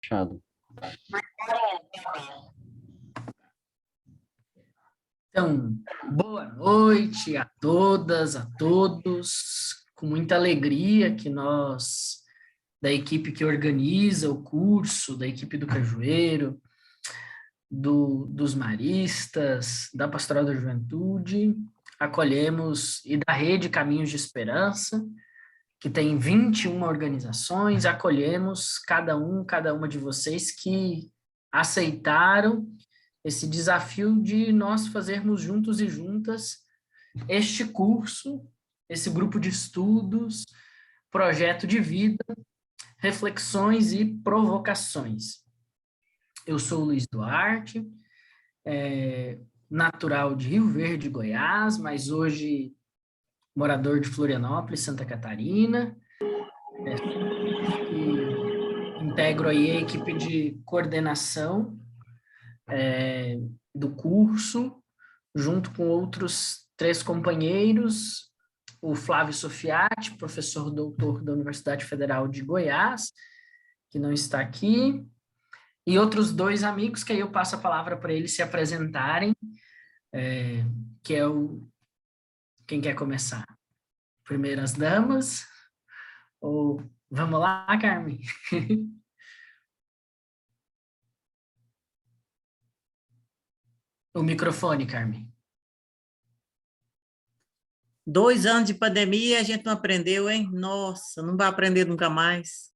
Fechado. Então, boa noite a todas, a todos. Com muita alegria que nós, da equipe que organiza o curso, da equipe do Cajueiro, dos Maristas, da Pastoral da Juventude, acolhemos, e da Rede Caminhos de Esperança, que tem 21 organizações, acolhemos cada uma de vocês que aceitaram esse desafio de nós fazermos juntos e juntas este curso, esse grupo de estudos, projeto de vida, reflexões e provocações. Eu sou o Luiz Duarte, natural de Rio Verde, Goiás, mas hoje morador de Florianópolis, Santa Catarina. Integro aí a equipe de coordenação do curso, junto com outros 3 companheiros, o Flávio Sofiati, professor doutor da Universidade Federal de Goiás, que não está aqui, e outros 2 amigos, que aí eu passo a palavra para eles se apresentarem, que é quem quer começar? Primeiro as damas, ou vamos lá, Carmen? O microfone, Carmen. 2 anos de pandemia e a gente não aprendeu, hein? Nossa, não vai aprender nunca mais.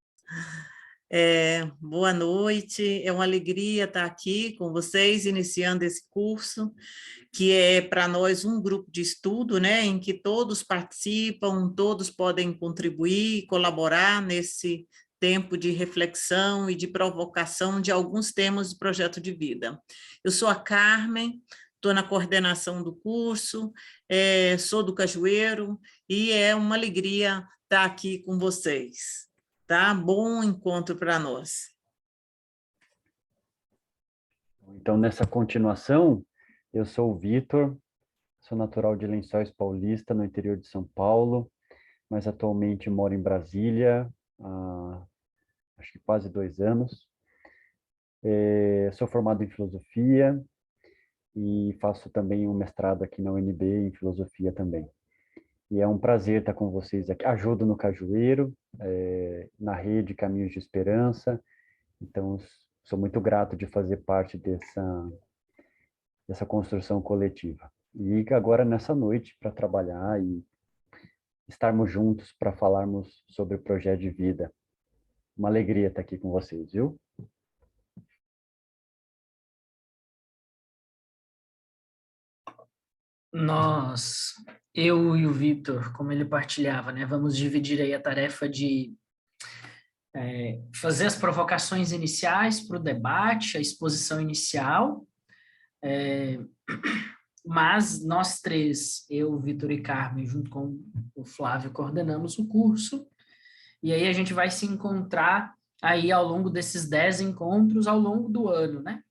Boa noite, é uma alegria estar aqui com vocês, iniciando esse curso, que é para nós um grupo de estudo, né, em que todos participam, todos podem contribuir, colaborar nesse tempo de reflexão e de provocação de alguns temas do projeto de vida. Eu sou a Carmen, estou na coordenação do curso, sou do Cajueiro, e é uma alegria estar aqui com vocês. Tá? Bom encontro para nós. Então, nessa continuação, eu sou o Vitor, sou natural de Lençóis Paulista, no interior de São Paulo, mas atualmente moro em Brasília, há acho que quase 2 anos. Sou formado em filosofia e faço também um mestrado aqui na UNB em filosofia também. E é um prazer estar com vocês aqui. Ajudo no Cajueiro, na Rede Caminhos de Esperança. Então, sou muito grato de fazer parte dessa construção coletiva. E agora, nessa noite, para trabalhar e estarmos juntos para falarmos sobre o projeto de vida. Uma alegria estar aqui com vocês, viu? Eu e o Vitor, como ele partilhava, né, vamos dividir aí a tarefa de fazer as provocações iniciais para o debate, a exposição inicial, mas nós 3, eu, Vitor e Carmen, junto com o Flávio, coordenamos o curso, e aí a gente vai se encontrar aí ao longo desses 10 encontros ao longo do ano, né?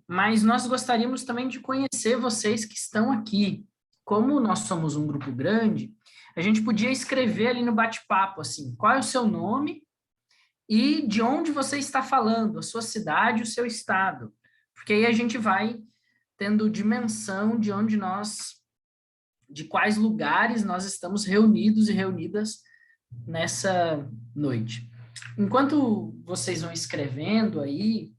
Mas nós gostaríamos também de conhecer vocês que estão aqui. Como nós somos um grupo grande, a gente podia escrever ali no bate-papo, assim, qual é o seu nome e de onde você está falando, a sua cidade, o seu estado. Porque aí a gente vai tendo dimensão de quais lugares nós estamos reunidos e reunidas nessa noite. Enquanto vocês vão escrevendo aí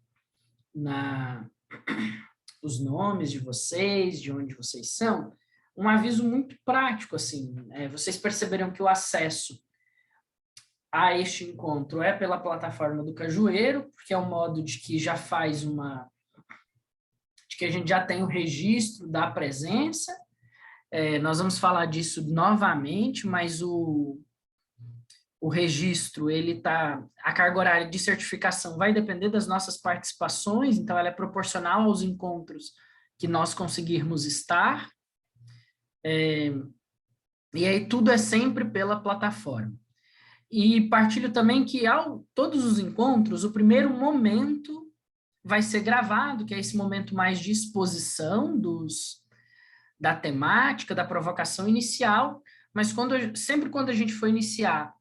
os nomes de vocês, de onde vocês são, um aviso muito prático, assim, vocês perceberam que o acesso a este encontro é pela plataforma do Cajueiro, porque é um modo de que já faz de que a gente já tem o registro da presença. Nós vamos falar disso novamente, mas o registro, a carga horária de certificação vai depender das nossas participações, então ela é proporcional aos encontros que nós conseguirmos estar, e aí tudo é sempre pela plataforma. E partilho também que todos os encontros, o primeiro momento vai ser gravado, que é esse momento mais de exposição da temática, da provocação inicial, mas sempre quando a gente for iniciar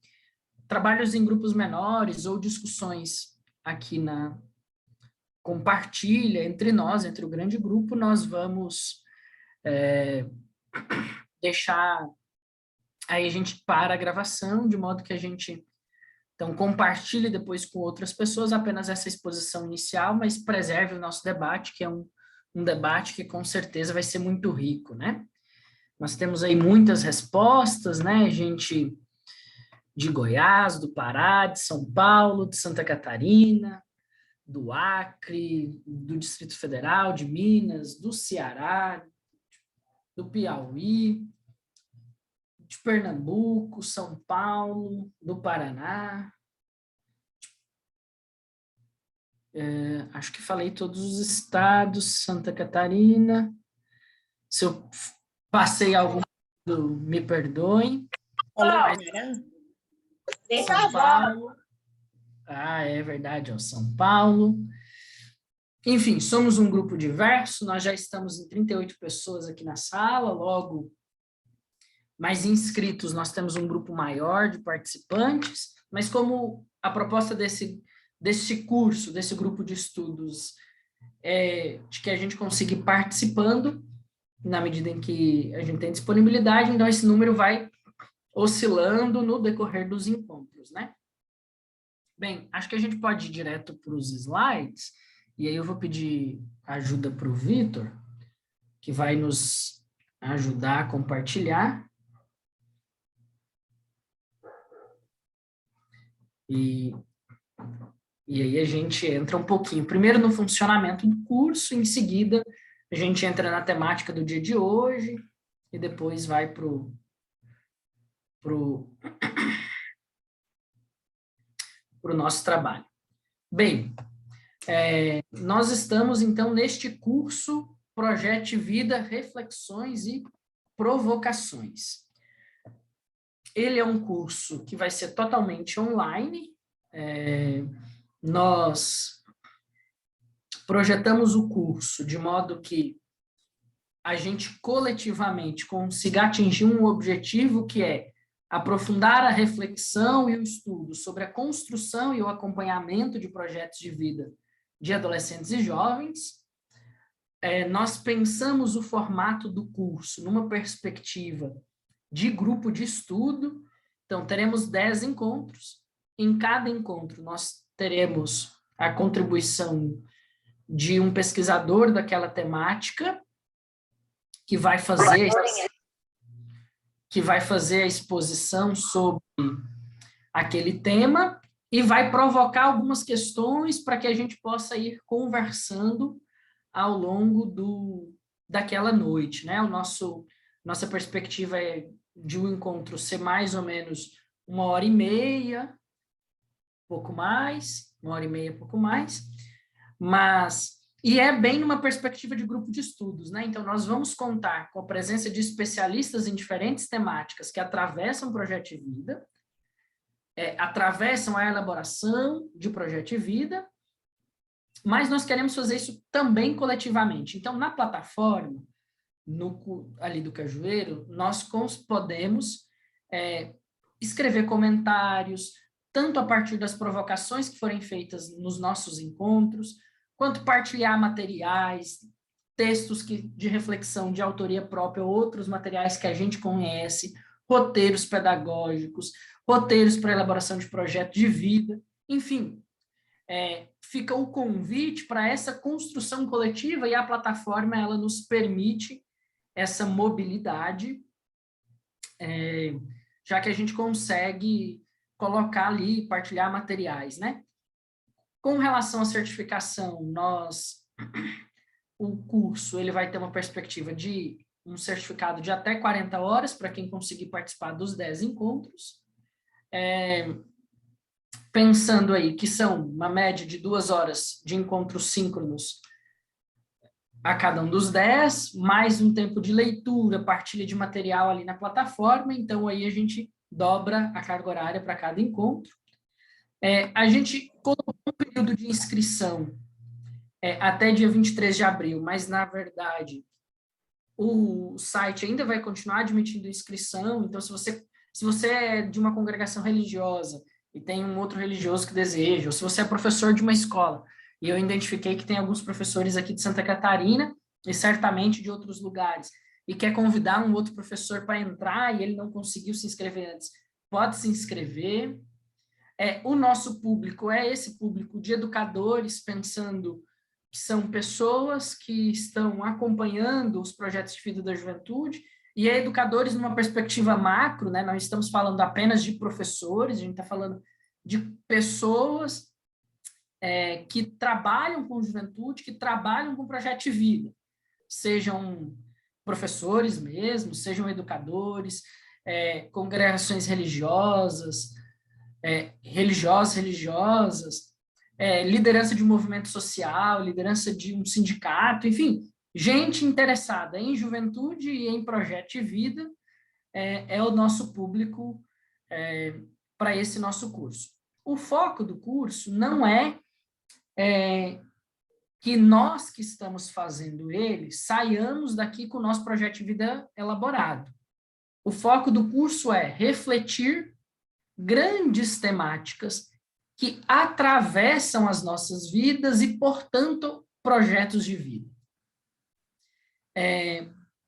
trabalhos em grupos menores ou discussões aqui na compartilha entre nós, entre o grande grupo, nós vamos deixar, aí a gente para a gravação, de modo que a gente, então, compartilhe depois com outras pessoas apenas essa exposição inicial, mas preserve o nosso debate, que é um debate que com certeza vai ser muito rico, né? Nós temos aí muitas respostas, né? Gente de Goiás, do Pará, de São Paulo, de Santa Catarina, do Acre, do Distrito Federal, de Minas, do Ceará, do Piauí, de Pernambuco, São Paulo, do Paraná. Acho que falei todos os estados, Santa Catarina. Se eu passei algum, me perdoem. São Paulo. É verdade, São Paulo. Enfim, somos um grupo diverso, nós já estamos em 38 pessoas aqui na sala, logo, mais inscritos, nós temos um grupo maior de participantes, mas como a proposta desse curso, desse grupo de estudos, é de que a gente consiga ir participando, na medida em que a gente tem disponibilidade, então esse número vai oscilando no decorrer dos encontros, né? Bem, acho que a gente pode ir direto para os slides, e aí eu vou pedir ajuda para o Vitor, que vai nos ajudar a compartilhar. E aí a gente entra um pouquinho, primeiro no funcionamento do curso, em seguida a gente entra na temática do dia de hoje, e depois vai para o nosso trabalho. Bem, nós estamos, então, neste curso Projete Vida, Reflexões e Provocações. Ele é um curso que vai ser totalmente online. Nós projetamos o curso de modo que a gente coletivamente consiga atingir um objetivo que é aprofundar a reflexão e o estudo sobre a construção e o acompanhamento de projetos de vida de adolescentes e jovens. Nós pensamos o formato do curso numa perspectiva de grupo de estudo, então teremos 10 encontros, em cada encontro nós teremos a contribuição de um pesquisador daquela temática, que vai fazer a exposição sobre aquele tema e vai provocar algumas questões para que a gente possa ir conversando ao longo daquela noite, né? Nossa perspectiva é de um encontro ser mais ou menos 1h30, pouco mais, 1h30, pouco mais, e é bem numa perspectiva de grupo de estudos, né? Então, nós vamos contar com a presença de especialistas em diferentes temáticas que atravessam o Projeto de Vida, atravessam a elaboração de Projeto de Vida, mas nós queremos fazer isso também coletivamente. Então, na plataforma, ali do Cajueiro, nós podemos escrever comentários, tanto a partir das provocações que forem feitas nos nossos encontros, quanto partilhar materiais, textos de reflexão de autoria própria, outros materiais que a gente conhece, roteiros pedagógicos, roteiros para elaboração de projeto de vida, enfim, fica o convite para essa construção coletiva, e a plataforma ela nos permite essa mobilidade, já que a gente consegue colocar ali, partilhar materiais, né? Com relação à certificação, o curso ele vai ter uma perspectiva de um certificado de até 40 horas para quem conseguir participar dos 10 encontros. Pensando aí que são uma média de 2 horas de encontros síncronos a cada um dos 10, mais um tempo de leitura, partilha de material ali na plataforma, então aí a gente dobra a carga horária para cada encontro. A gente colocou um período de inscrição até dia 23 de abril, mas, na verdade, o site ainda vai continuar admitindo inscrição, então, se você é de uma congregação religiosa e tem um outro religioso que deseja, ou se você é professor de uma escola, e eu identifiquei que tem alguns professores aqui de Santa Catarina e certamente de outros lugares, e quer convidar um outro professor para entrar e ele não conseguiu se inscrever antes, pode se inscrever. O nosso público é esse público de educadores, pensando que são pessoas que estão acompanhando os projetos de vida da juventude, e educadores numa perspectiva macro, né? Não estamos falando apenas de professores, a gente está falando de pessoas que trabalham com juventude, que trabalham com projeto de vida, sejam professores mesmo, sejam educadores, congregações religiosas, religiosas, liderança de um movimento social, liderança de um sindicato, enfim, gente interessada em juventude e em projeto de vida é o nosso público para esse nosso curso. O foco do curso não é que nós que estamos fazendo ele saiamos daqui com o nosso projeto de vida elaborado. O foco do curso é refletir grandes temáticas que atravessam as nossas vidas e, portanto, projetos de vida.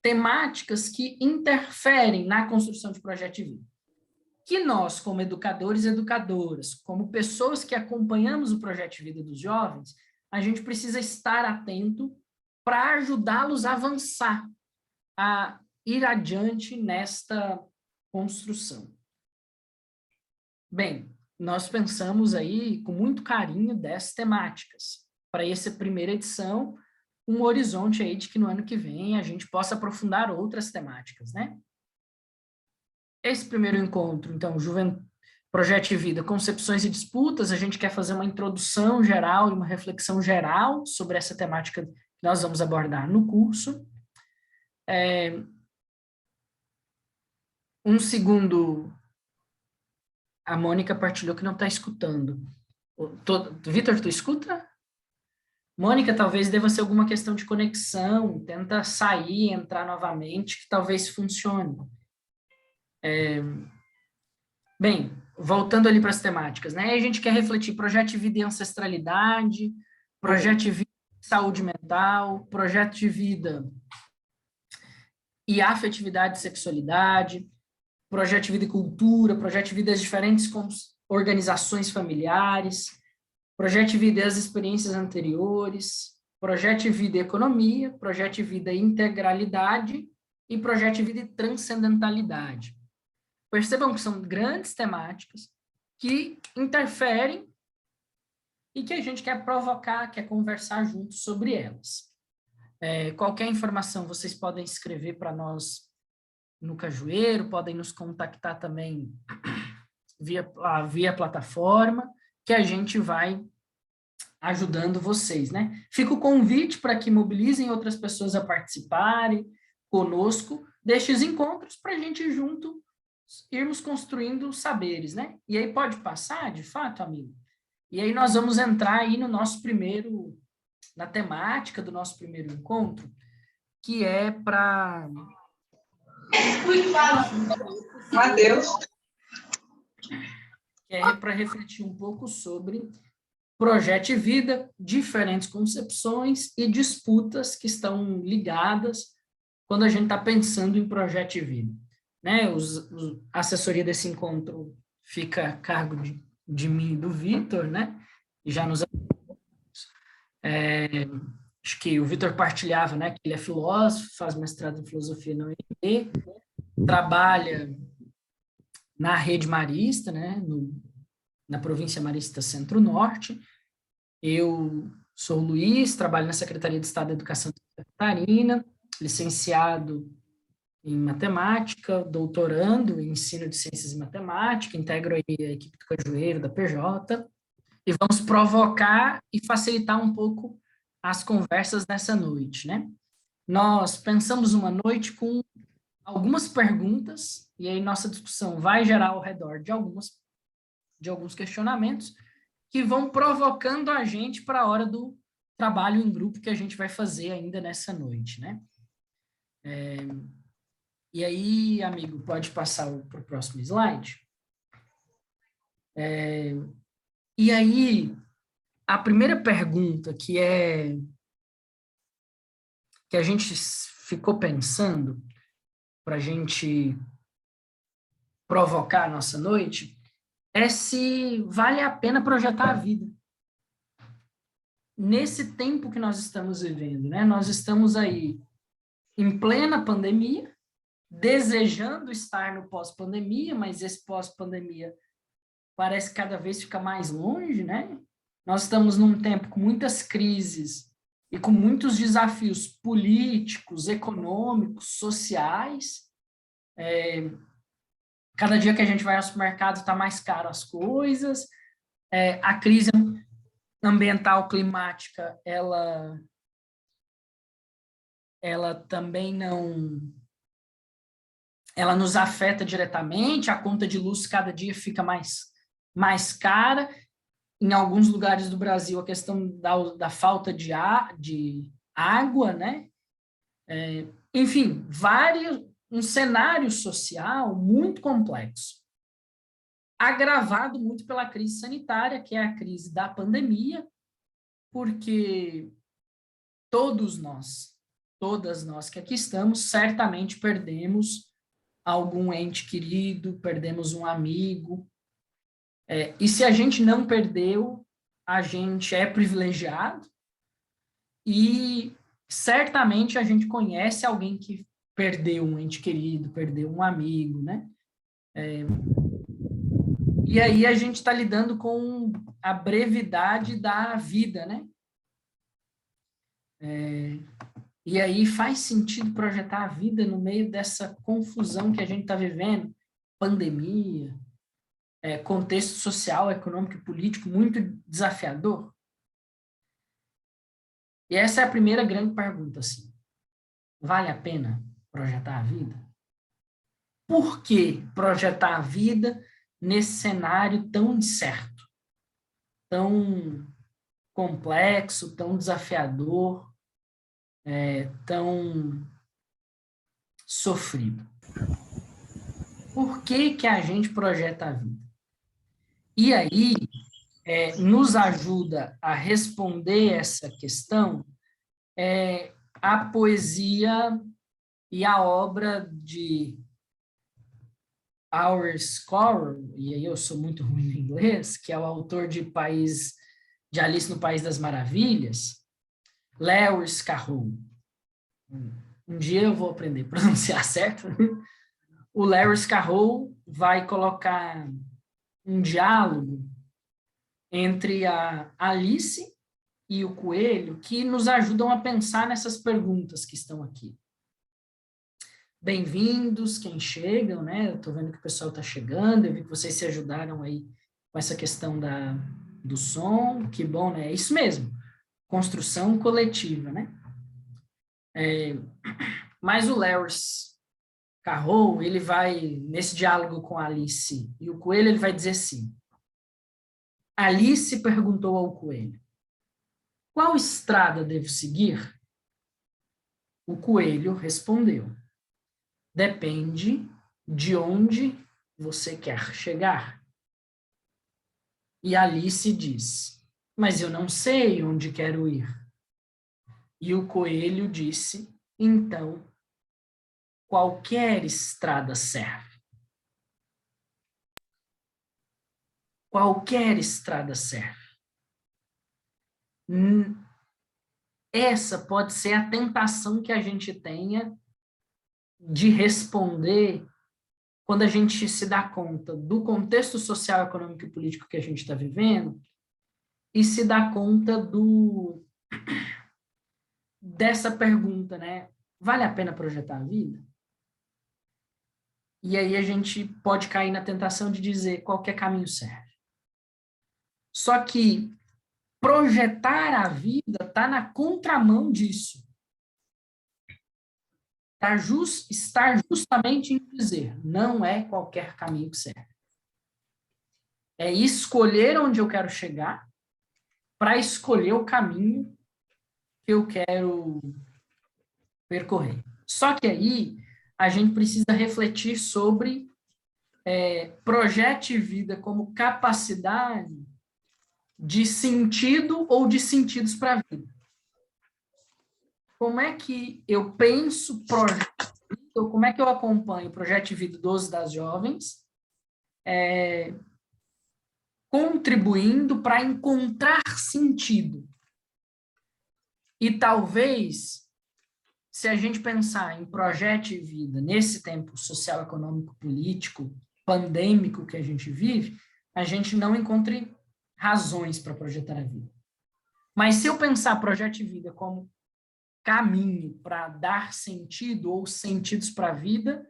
Temáticas que interferem na construção de projeto de vida. Que nós, como educadores e educadoras, como pessoas que acompanhamos o projeto de vida dos jovens, a gente precisa estar atento para ajudá-los a avançar, a ir adiante nesta construção. Bem, nós pensamos aí com muito carinho 10 temáticas. Para essa primeira edição, um horizonte aí de que no ano que vem a gente possa aprofundar outras temáticas, né? Esse primeiro encontro, então, Projeto de Vida, Concepções e Disputas, a gente quer fazer uma introdução geral e uma reflexão geral sobre essa temática que nós vamos abordar no curso. Um segundo, a Mônica partilhou que não está escutando. Vitor, tu escuta? Mônica, talvez deva ser alguma questão de conexão, tenta sair, entrar novamente, que talvez funcione. Bem, voltando ali para as temáticas, né? A gente quer refletir projeto de vida e ancestralidade, projeto de vida e saúde mental, projeto de vida e afetividade e sexualidade, projeto de vida e cultura, projeto de vida e as diferentes organizações familiares, projeto de vida e as experiências anteriores, projeto de vida e economia, projeto de vida e integralidade e projeto de vida e transcendentalidade. Percebam que são grandes temáticas que interferem e que a gente quer provocar, quer conversar juntos sobre elas. Qualquer informação vocês podem escrever para nós no Cajueiro, podem nos contactar também via plataforma, que a gente vai ajudando vocês, né? Fica o convite para que mobilizem outras pessoas a participarem conosco destes encontros para a gente junto irmos construindo saberes, né? E aí pode passar, de fato, amigo? E aí nós vamos entrar aí no nosso na temática do nosso primeiro encontro, que é para... Adeus. Que é para refletir um pouco sobre projeto de vida, diferentes concepções e disputas que estão ligadas quando a gente está pensando em projeto de vida. Né? A assessoria desse encontro fica a cargo de mim e do Vitor, né? E já nos... acho que o Vitor partilhava, né? Que ele é filósofo, faz mestrado em filosofia na UNB, trabalha na rede marista, né? Na província marista Centro-Norte. Eu sou o Luiz, trabalho na Secretaria de Estado da Educação de Santa Catarina, licenciado em matemática, doutorando em ensino de ciências e matemática, integro aí a equipe do Cajueiro, da PJ, e vamos provocar e facilitar um pouco as conversas nessa noite, né? Nós pensamos uma noite com algumas perguntas, e aí nossa discussão vai gerar ao redor de alguns questionamentos que vão provocando a gente para a hora do trabalho em grupo que a gente vai fazer ainda nessa noite, né? E aí, amigo, pode passar para o próximo slide? E aí, a primeira pergunta que a gente ficou pensando para a gente provocar a nossa noite é se vale a pena projetar a vida. Nesse tempo que nós estamos vivendo, né? Nós estamos aí em plena pandemia, desejando estar no pós-pandemia, mas esse pós-pandemia parece que cada vez fica mais longe, né? Nós estamos num tempo com muitas crises e com muitos desafios políticos, econômicos, sociais. Cada dia que a gente vai ao supermercado está mais caro as coisas. A crise ambiental climática, ela também não... Ela nos afeta diretamente, a conta de luz cada dia fica mais cara. Em alguns lugares do Brasil, a questão da falta de água, né? Enfim, um cenário social muito complexo, agravado muito pela crise sanitária, que é a crise da pandemia, porque todas nós que aqui estamos, certamente perdemos algum ente querido, perdemos um amigo, e se a gente não perdeu, a gente é privilegiado e certamente a gente conhece alguém que perdeu um ente querido, perdeu um amigo, né? E aí a gente está lidando com a brevidade da vida, né? E aí faz sentido projetar a vida no meio dessa confusão que a gente está vivendo, pandemia, contexto social, econômico e político muito desafiador? E essa é a primeira grande pergunta, assim. Vale a pena projetar a vida? Por que projetar a vida nesse cenário tão incerto, tão complexo, tão desafiador, tão sofrido? Por que a gente projeta a vida? E aí, nos ajuda a responder essa questão a poesia e a obra de Lewis Carroll, e aí eu sou muito ruim em inglês, que é o autor de Alice no País das Maravilhas, Lewis Carroll. Um dia eu vou aprender a pronunciar certo. O Lewis Carroll vai colocar um diálogo entre a Alice e o coelho que nos ajudam a pensar nessas perguntas que estão aqui. Bem-vindos, quem chegam, né? Eu estou vendo que o pessoal está chegando, eu vi que vocês se ajudaram aí com essa questão do som, que bom, né? É isso mesmo, construção coletiva, né? Mas o Lewis Carroll, ele vai, nesse diálogo com a Alice e o coelho, ele vai dizer assim: Alice perguntou ao coelho: qual estrada devo seguir? O coelho respondeu: depende de onde você quer chegar. E Alice diz: mas eu não sei onde quero ir. E o coelho disse: então, qualquer estrada serve. Qualquer estrada serve. Essa pode ser a tentação que a gente tenha de responder quando a gente se dá conta do contexto social, econômico e político que a gente está vivendo e se dá conta dessa pergunta, né? Vale a pena projetar a vida? E aí a gente pode cair na tentação de dizer qualquer caminho serve. Só que projetar a vida está na contramão disso. Estar justamente em dizer, não é qualquer caminho que serve. É escolher onde eu quero chegar para escolher o caminho que eu quero percorrer. Só que aí a gente precisa refletir sobre projete vida como capacidade de sentido ou de sentidos para a vida. Como é que eu penso projeto, ou como é que eu acompanho o projeto de vida 12 das jovens, contribuindo para encontrar sentido. E talvez, se a gente pensar em projeto de vida nesse tempo social, econômico, político, pandêmico que a gente vive, a gente não encontre razões para projetar a vida. Mas se eu pensar projeto de vida como caminho para dar sentido ou sentidos para a vida,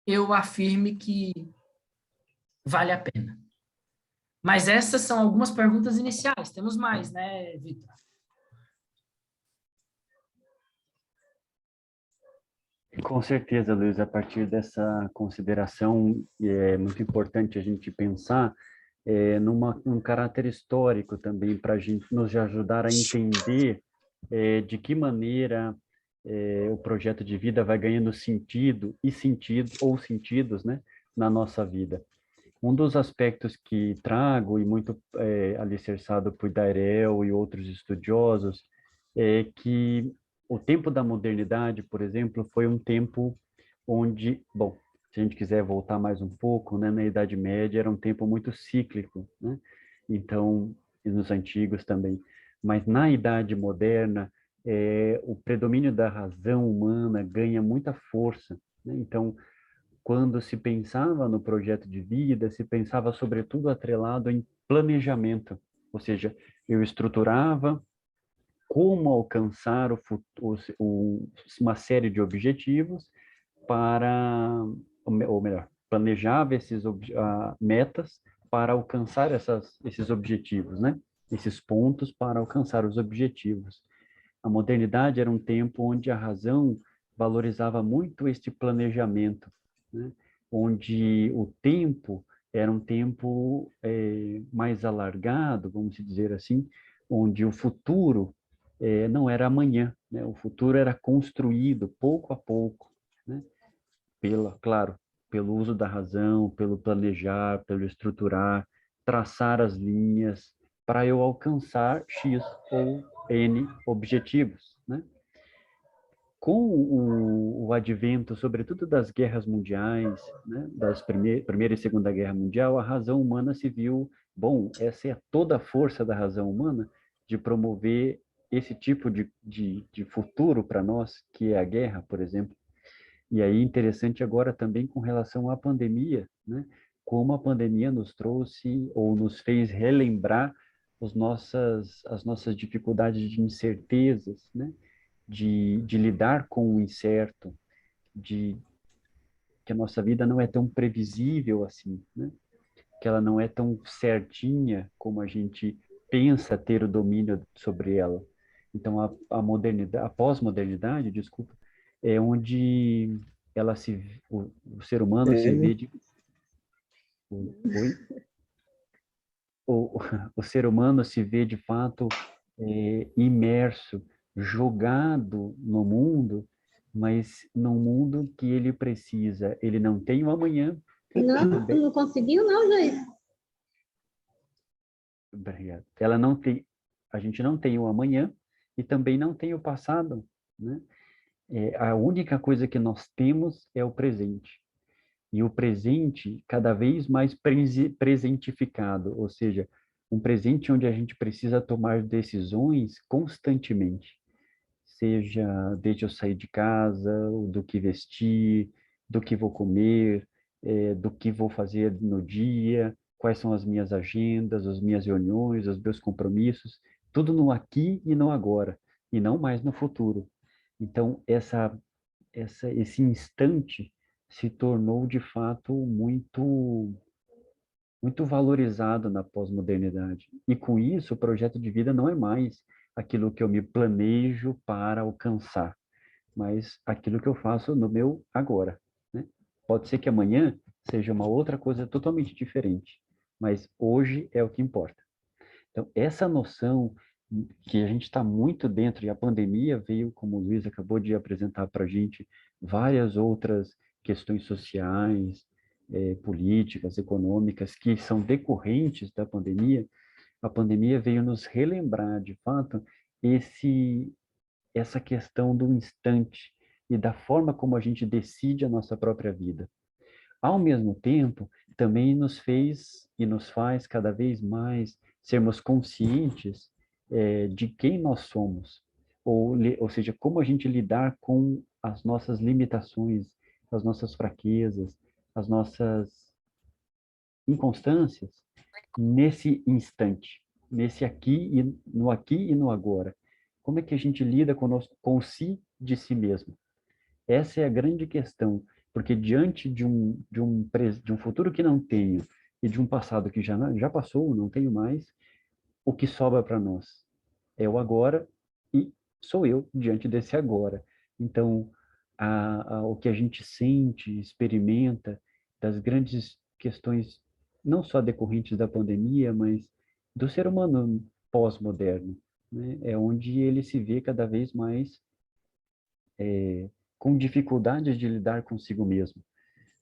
eu afirme que vale a pena. Mas essas são algumas perguntas iniciais. Temos mais, né, Vitor? Com certeza, Luiz, a partir dessa consideração, é muito importante a gente pensar num caráter histórico também, para a gente nos ajudar a entender de que maneira o projeto de vida vai ganhando sentido e sentidos, né, na nossa vida. Um dos aspectos que trago, e muito alicerçado por Dairel e outros estudiosos, é que o tempo da modernidade, por exemplo, foi um tempo onde, bom, se a gente quiser voltar mais um pouco, né, na Idade Média era um tempo muito cíclico, né? Então, e nos antigos também. Mas na Idade Moderna, o predomínio da razão humana ganha muita força, né? Então, quando se pensava no projeto de vida, se pensava sobretudo atrelado em planejamento, ou seja, eu estruturava como alcançar uma série de objetivos para, ou melhor, planejava esses metas para alcançar esses objetivos, né? Esses pontos para alcançar os objetivos. A modernidade era um tempo onde a razão valorizava muito este planejamento, né? Onde o tempo era um tempo mais alargado, vamos dizer assim, onde o futuro não era amanhã, né? O futuro era construído pouco a pouco, né? Claro, pelo uso da razão, pelo planejar, pelo estruturar, traçar as linhas para eu alcançar X ou N objetivos, né? Com o advento, sobretudo das guerras mundiais, né, das Primeira e Segunda Guerra Mundial, a razão humana se viu, bom, essa é toda a força da razão humana de promover esse tipo de futuro para nós, que é a guerra, por exemplo. E aí, interessante agora também com relação à pandemia, né? Como a pandemia nos trouxe ou nos fez relembrar as nossas dificuldades de incertezas, né? De lidar com o incerto, de que a nossa vida não é tão previsível assim, né? Que ela não é tão certinha como a gente pensa ter o domínio sobre ela. Então, a modernidade, a pós-modernidade, desculpa, é onde o ser humano se vê oi? O, o ser humano se vê de fato imerso, jogado no mundo, mas num mundo que ele precisa. Ele não tem o amanhã. Não, não conseguiu, não, Jair. Obrigado. Ela não tem, a gente não tem o amanhã e também não tem o passado, né? A única coisa que nós temos é o presente. E o presente cada vez mais presentificado, ou seja, um presente onde a gente precisa tomar decisões constantemente, seja desde eu sair de casa, do que vestir, do que vou comer, do que vou fazer no dia, quais são as minhas agendas, as minhas reuniões, os meus compromissos, tudo no aqui e no agora, e não mais no futuro. Então, esse instante se tornou de fato muito valorizado na pós-modernidade. E com isso, o projeto de vida não é mais aquilo que eu me planejo para alcançar, mas aquilo que eu faço no meu agora, né? Pode ser que amanhã seja uma outra coisa totalmente diferente, mas hoje é o que importa. Então, essa noção que a gente está muito dentro, e a pandemia veio, como o Luiz acabou de apresentar para a gente, várias outras questões sociais, políticas, econômicas, que são decorrentes da pandemia, a pandemia veio nos relembrar, de fato, essa questão do instante e da forma como a gente decide a nossa própria vida. Ao mesmo tempo, também nos fez e nos faz cada vez mais sermos conscientes de quem nós somos, ou seja, como a gente lidar com as nossas limitações, as nossas fraquezas, as nossas inconstâncias nesse instante, nesse aqui e no agora. Como é que a gente lida conosco, com si de si mesmo? Essa é a grande questão, porque diante de um futuro que não tenho e de um passado que já passou, não tenho mais, o que sobra para nós é o agora e sou eu diante desse agora. Então, o que a gente sente, experimenta, das grandes questões, não só decorrentes da pandemia, mas do ser humano pós-moderno, né? É onde ele se vê cada vez mais com dificuldades de lidar consigo mesmo.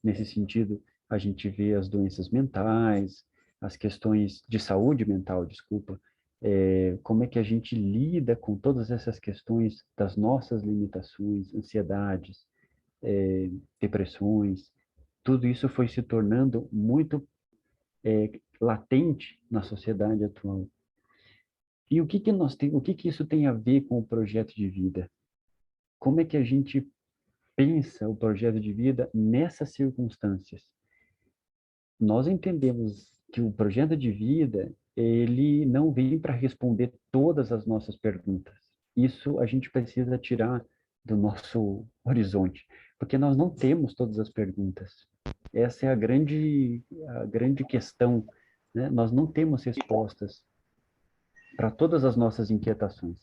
Nesse sentido, a gente vê as doenças mentais, as questões de saúde mental, desculpa, como é que a gente lida com todas essas questões das nossas limitações, ansiedades, depressões, tudo isso foi se tornando muito latente na sociedade atual. E o que isso tem a ver com o projeto de vida? Como é que a gente pensa o projeto de vida nessas circunstâncias? Nós entendemos que o projeto de vida, ele não vem para responder todas as nossas perguntas. Isso a gente precisa tirar do nosso horizonte, porque nós não temos todas as perguntas. Essa é a grande questão, né? Nós não temos respostas para todas as nossas inquietações.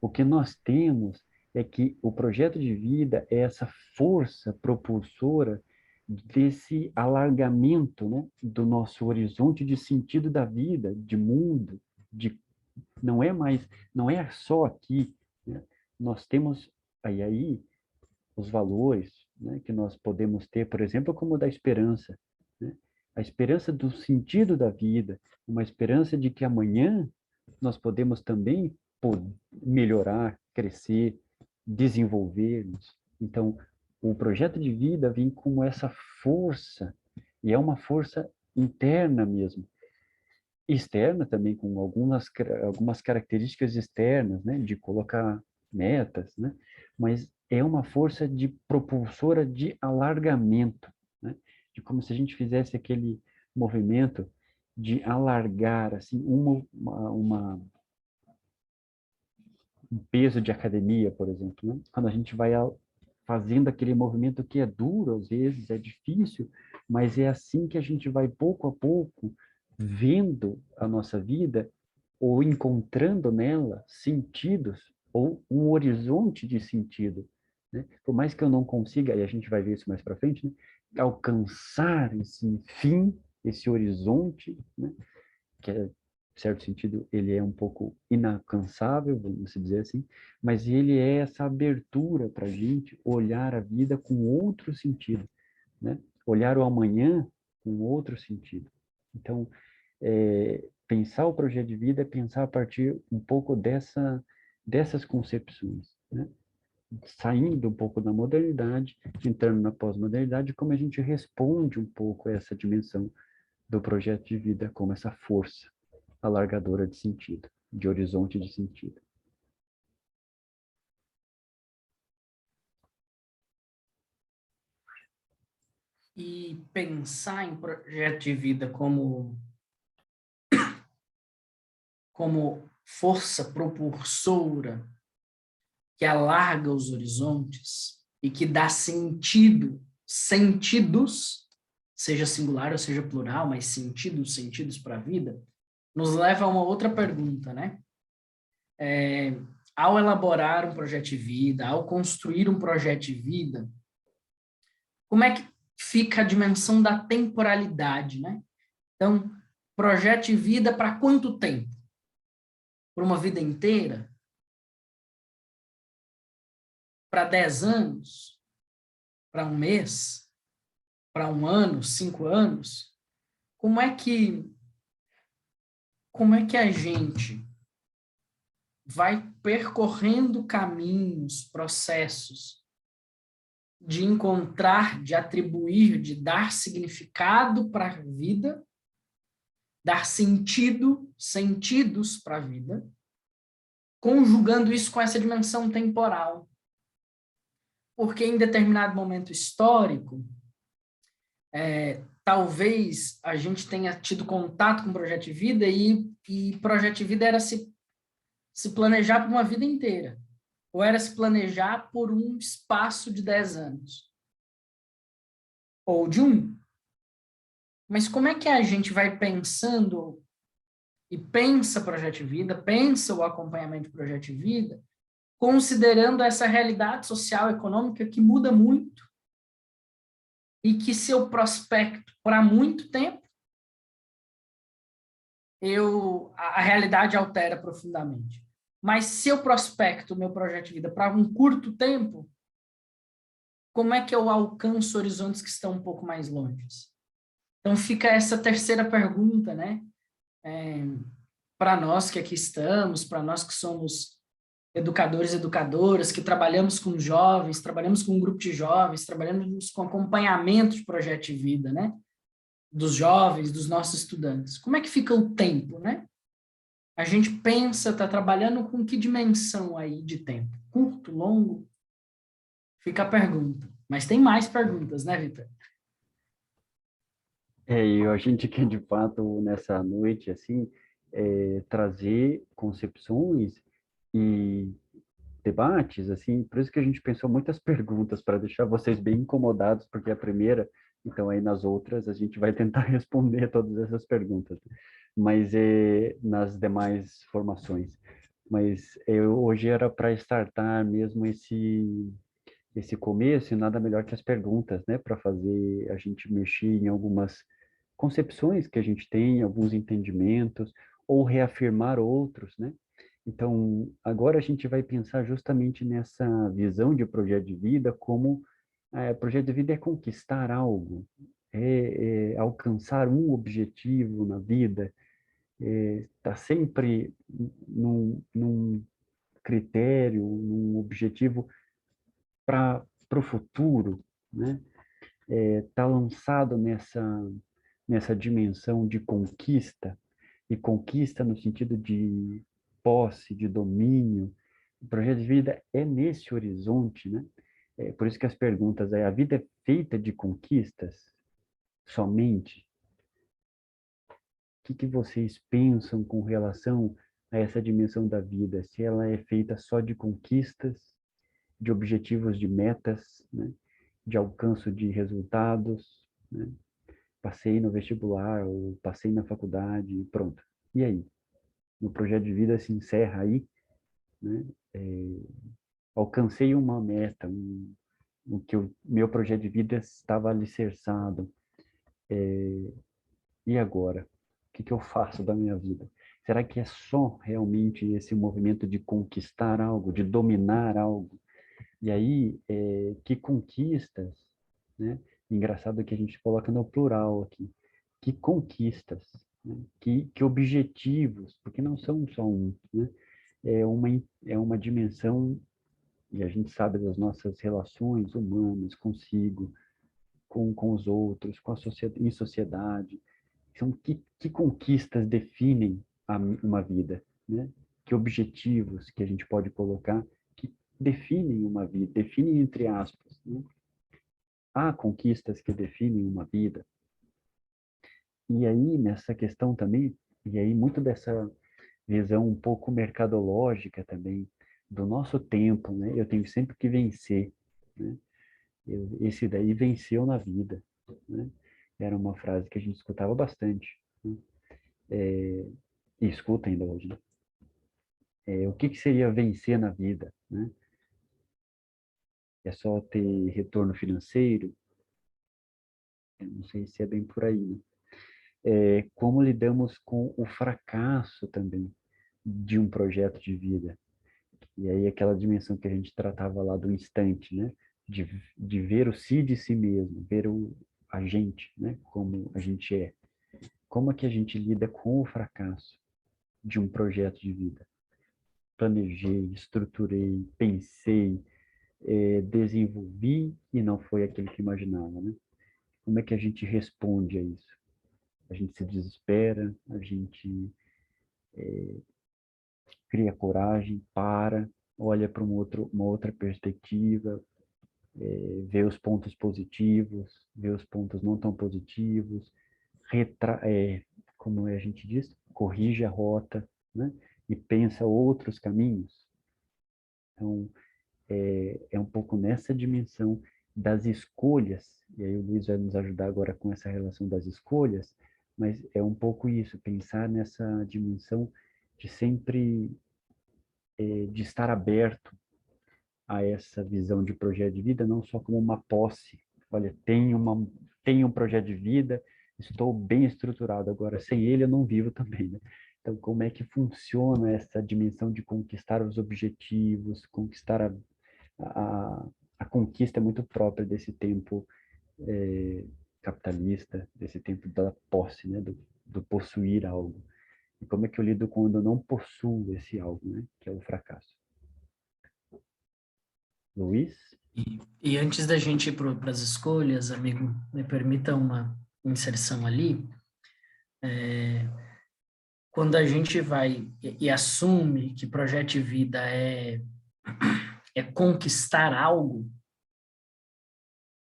O que nós temos é que o projeto de vida é essa força propulsora desse alargamento, né, do nosso horizonte de sentido da vida, de mundo, de não é só aqui, né? Nós temos aí os valores, né, que nós podemos ter, por exemplo, como o da esperança, né? A esperança do sentido da vida, uma esperança de que amanhã nós podemos também melhorar, crescer, desenvolver-nos. Então, o projeto de vida vem com essa força, e é uma força interna mesmo, externa também, com algumas características externas, né, de colocar metas, né, mas é uma força de propulsora de alargamento, né, de como se a gente fizesse aquele movimento de alargar, assim, um peso de academia, por exemplo, né? Quando a gente vai fazendo aquele movimento que é duro, às vezes, é difícil, mas é assim que a gente vai, pouco a pouco, vendo a nossa vida ou encontrando nela sentidos ou um horizonte de sentido, né? Por mais que eu não consiga, e a gente vai ver isso mais para frente, né? Alcançar esse fim, esse horizonte, né? Que é, em certo sentido, ele é um pouco inalcançável, vamos dizer assim, mas ele é essa abertura para a gente olhar a vida com outro sentido, né? Olhar o amanhã com outro sentido. Então, pensar o projeto de vida é pensar a partir um pouco dessas concepções, né? Saindo um pouco da modernidade, entrando na pós-modernidade, como a gente responde um pouco a essa dimensão do projeto de vida como essa força alargadora de sentido, de horizonte de sentido. E pensar em projeto de vida como força propulsora que alarga os horizontes e que dá sentidos, seja singular ou seja plural, mas sentidos para a vida, nos leva a uma outra pergunta, né? Ao elaborar um projeto de vida, ao construir um projeto de vida, como é que fica a dimensão da temporalidade, né? Então, projeto de vida para quanto tempo? Para uma vida inteira? Para 10 anos? Para um mês? para 1 ano, 5 anos, como é que a gente vai percorrendo caminhos, processos de encontrar, de atribuir, de dar significado para a vida, dar sentidos para a vida, conjugando isso com essa dimensão temporal. Porque em determinado momento histórico, talvez a gente tenha tido contato com o projeto de vida e projeto de vida era se planejar por uma vida inteira, ou era se planejar por um espaço de 10 anos, ou de 1. Mas como é que a gente vai pensando e pensa projeto de vida, pensa o acompanhamento do projeto de vida, considerando essa realidade social e econômica que muda muito e que se eu prospecto para muito tempo, a realidade altera profundamente. Mas se eu prospecto o meu projeto de vida para um curto tempo, como é que eu alcanço horizontes que estão um pouco mais longe? Então fica essa terceira pergunta, né? Para nós que aqui estamos, para nós que somos educadores e educadoras, que trabalhamos com jovens, trabalhamos com um grupo de jovens, trabalhamos com acompanhamento de projeto de vida, né? Dos jovens, dos nossos estudantes. Como é que fica o tempo, né? A gente pensa, está trabalhando com que dimensão aí de tempo? Curto, longo? Fica a pergunta. Mas tem mais perguntas, né, Vitor? E a gente quer, de fato, nessa noite, assim, trazer concepções e debates, assim, por isso que a gente pensou muitas perguntas para deixar vocês bem incomodados, porque é a primeira, então aí nas outras a gente vai tentar responder todas essas perguntas, mas nas demais formações. Mas hoje era para startar mesmo esse começo, e nada melhor que as perguntas, né, para fazer a gente mexer em algumas concepções que a gente tem, alguns entendimentos, ou reafirmar outros, né? Então, agora a gente vai pensar justamente nessa visão de projeto de vida, como projeto de vida é conquistar algo, é alcançar um objetivo na vida, está sempre num critério, num objetivo para o futuro, né? Está lançado nessa dimensão de conquista, e conquista no sentido de posse, de domínio. O projeto de vida é nesse horizonte, né? Por isso que as perguntas a vida é feita de conquistas somente? O que vocês pensam com relação a essa dimensão da vida? Se ela é feita só de conquistas, de objetivos, de metas, né? De alcance de resultados, né? Passei no vestibular, ou passei na faculdade, pronto. E aí? No projeto de vida se encerra aí, né? Alcancei uma meta, o que o meu projeto de vida estava alicerçado. E agora? O que eu faço da minha vida? Será que é só realmente esse movimento de conquistar algo, de dominar algo? E aí, que conquistas, né? Engraçado que a gente coloca no plural aqui. Que conquistas, né? Que objetivos, porque não são só um, né? É uma dimensão, e a gente sabe das nossas relações humanas consigo, com os outros, em sociedade. São que conquistas definem uma vida, né? Que objetivos que a gente pode colocar que definem uma vida, definem entre aspas, né? Há conquistas que definem uma vida. E aí, nessa questão também, e aí muito dessa visão um pouco mercadológica também, do nosso tempo, né? Eu tenho sempre que vencer, né? Esse daí venceu na vida, né? Era uma frase que a gente escutava bastante, né? E escuta ainda hoje, né? O que seria vencer na vida, né? É só ter retorno financeiro? Eu não sei se é bem por aí, né? Como lidamos com o fracasso também de um projeto de vida? E aí aquela dimensão que a gente tratava lá do instante, né? De ver o si de si mesmo, ver a gente, né? Como a gente é. Como é que a gente lida com o fracasso de um projeto de vida? Planejei, estruturei, pensei, desenvolvi e não foi aquilo que imaginava, né? Como é que a gente responde a isso? A gente se desespera, a gente cria coragem, olha para uma outra perspectiva, vê os pontos positivos, vê os pontos não tão positivos, como a gente diz, corrige a rota, né? E pensa outros caminhos. Então, é um pouco nessa dimensão das escolhas, e aí o Luiz vai nos ajudar agora com essa relação das escolhas, mas é um pouco isso, pensar nessa dimensão de sempre de estar aberto a essa visão de projeto de vida, não só como uma posse. Olha, tenho um projeto de vida, estou bem estruturado, agora sem ele eu não vivo também, né? Então, como é que funciona essa dimensão de conquistar os objetivos, conquistar a conquista é muito própria desse tempo capitalista, desse tempo da posse, né? Do possuir algo. E como é que eu lido quando eu não possuo esse algo, né? Que é o fracasso. Luiz? E antes da gente ir para as escolhas, amigo, me permita uma inserção ali. Quando a gente vai e assume que projeto de vida é conquistar algo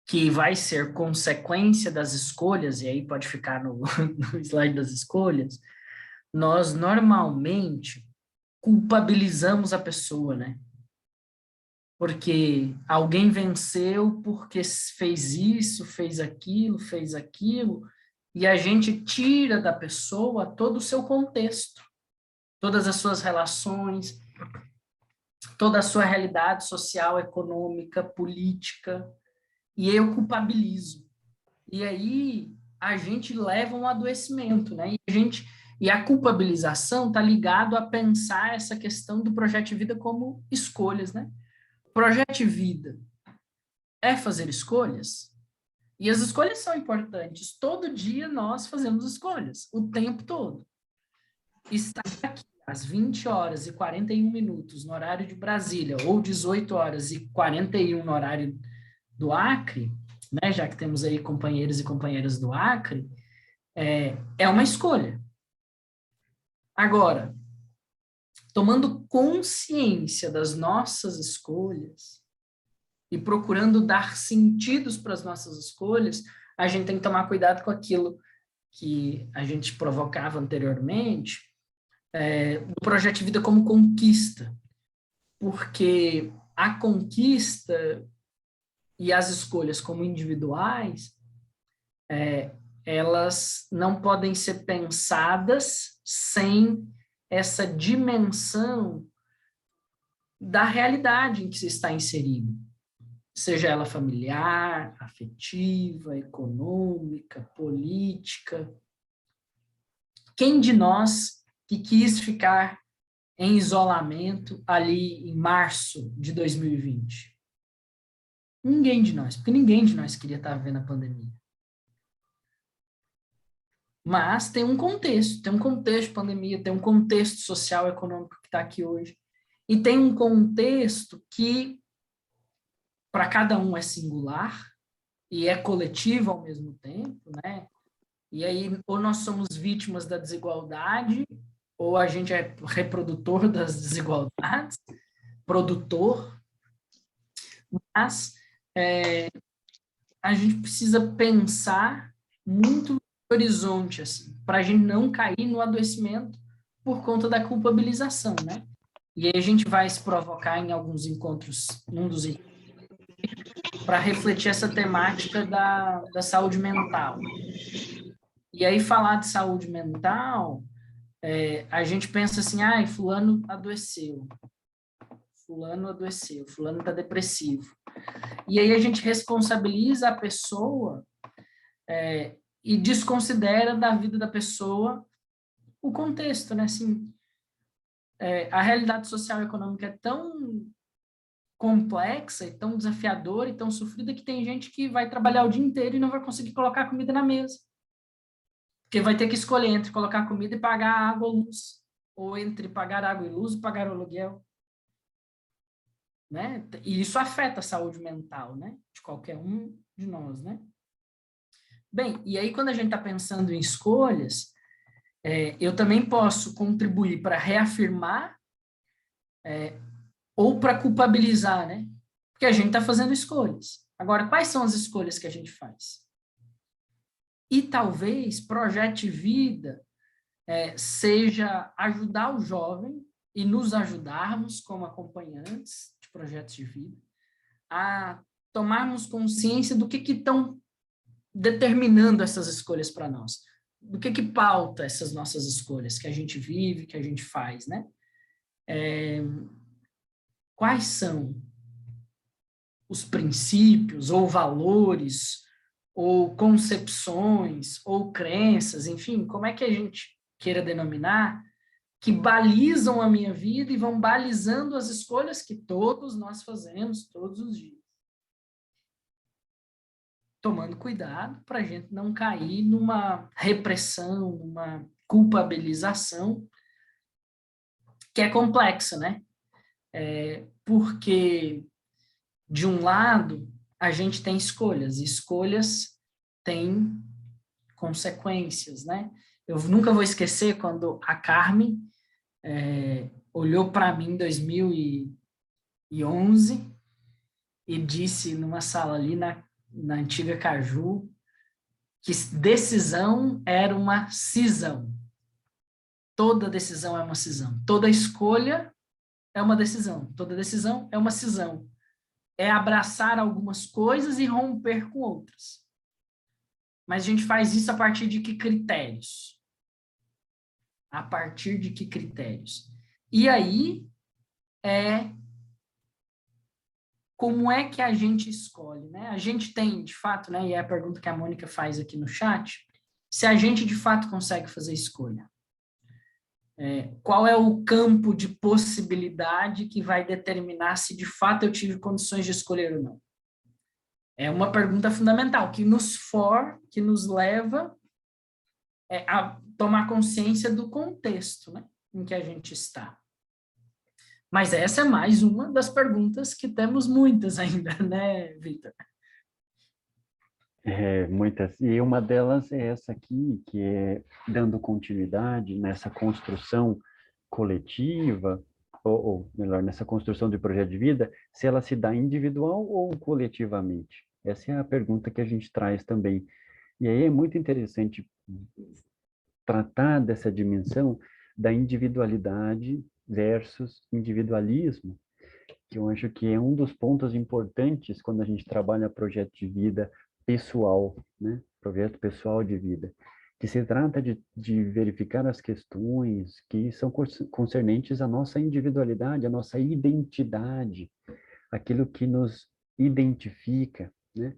que vai ser consequência das escolhas, e aí pode ficar no slide das escolhas, nós normalmente culpabilizamos a pessoa, né? Porque alguém venceu porque fez isso, fez aquilo, e a gente tira da pessoa todo o seu contexto, todas as suas relações, toda a sua realidade social, econômica, política, e eu culpabilizo. E aí a gente leva um adoecimento, né? E a culpabilização está ligado a pensar essa questão do projeto de vida como escolhas, né? Projeto de vida é fazer escolhas? E as escolhas são importantes. Todo dia nós fazemos escolhas, o tempo todo. Estar aqui às 20 horas e 41 minutos no horário de Brasília, ou 18 horas e 41 no horário do Acre, né, já que temos aí companheiros e companheiras do Acre, é uma escolha. Agora, tomando consciência das nossas escolhas e procurando dar sentidos para as nossas escolhas, a gente tem que tomar cuidado com aquilo que a gente provocava anteriormente, do projeto de vida como conquista. Porque a conquista e as escolhas como individuais, elas não podem ser pensadas sem essa dimensão da realidade em que se está inserido, seja ela familiar, afetiva, econômica, política. Quem de nós que quis ficar em isolamento ali em março de 2020? Ninguém de nós, porque ninguém de nós queria estar vivendo a pandemia. Mas tem um contexto de pandemia, tem um contexto social e econômico que está aqui hoje. E tem um contexto que, para cada um, é singular e é coletivo ao mesmo tempo, né? E aí, ou nós somos vítimas da desigualdade, ou a gente é reprodutor das desigualdades, produtor, mas a gente precisa pensar muito no horizonte, assim, para a gente não cair no adoecimento por conta da culpabilização, né? E aí a gente vai se provocar em alguns encontros, num dos encontros, para refletir essa temática da saúde mental. E aí falar de saúde mental, a gente pensa assim, fulano adoeceu, fulano está depressivo. E aí a gente responsabiliza a pessoa e desconsidera da vida da pessoa o contexto, né? Assim, a realidade social e econômica é tão complexa, e tão desafiadora, e tão sofrida, que tem gente que vai trabalhar o dia inteiro e não vai conseguir colocar comida na mesa. Porque vai ter que escolher entre colocar comida e pagar água ou luz. Ou entre pagar água e luz e pagar o aluguel. Né? E isso afeta a saúde mental, né? De qualquer um de nós, né? Bem, e aí quando a gente está pensando em escolhas, eu também posso contribuir para reafirmar ou para culpabilizar, né? Porque a gente está fazendo escolhas. Agora, quais são as escolhas que a gente faz? E talvez projeto de vida seja ajudar o jovem e nos ajudarmos como acompanhantes de projetos de vida a tomarmos consciência do que estão determinando essas escolhas para nós. Do que pauta essas nossas escolhas que a gente vive, que a gente faz, né? Quais são os princípios ou valores ou concepções ou crenças, enfim, como é que a gente queira denominar, que balizam a minha vida e vão balizando as escolhas que todos nós fazemos todos os dias. Tomando cuidado para a gente não cair numa repressão, numa culpabilização que é complexa, né? Porque, de um lado, a gente tem escolhas, e escolhas têm consequências, né? Eu nunca vou esquecer quando a Carmen olhou para mim em 2011 e disse numa sala ali na antiga Caju que decisão era uma cisão. Toda decisão é uma cisão. Toda escolha é uma decisão. Toda decisão é uma cisão. É abraçar algumas coisas e romper com outras. Mas a gente faz isso a partir de que critérios? A partir de que critérios? E aí, como é que a gente escolhe, né? A gente tem, de fato, né? E é a pergunta que a Mônica faz aqui no chat, se a gente, de fato, consegue fazer escolha. Qual é o campo de possibilidade que vai determinar se, de fato, eu tive condições de escolher ou não? É uma pergunta fundamental, que nos leva a tomar consciência do contexto, né, em que a gente está. Mas essa é mais uma das perguntas que temos muitas ainda, né, Vitor? Muitas. E uma delas é essa aqui, que é dando continuidade nessa construção coletiva, ou melhor, nessa construção de projeto de vida, se ela se dá individual ou coletivamente. Essa é a pergunta que a gente traz também. E aí é muito interessante tratar dessa dimensão da individualidade versus individualismo, que eu acho que é um dos pontos importantes quando a gente trabalha projeto de vida pessoal, né? Projeto pessoal de vida, que se trata de verificar as questões que são concernentes à nossa individualidade, à nossa identidade, aquilo que nos identifica, né?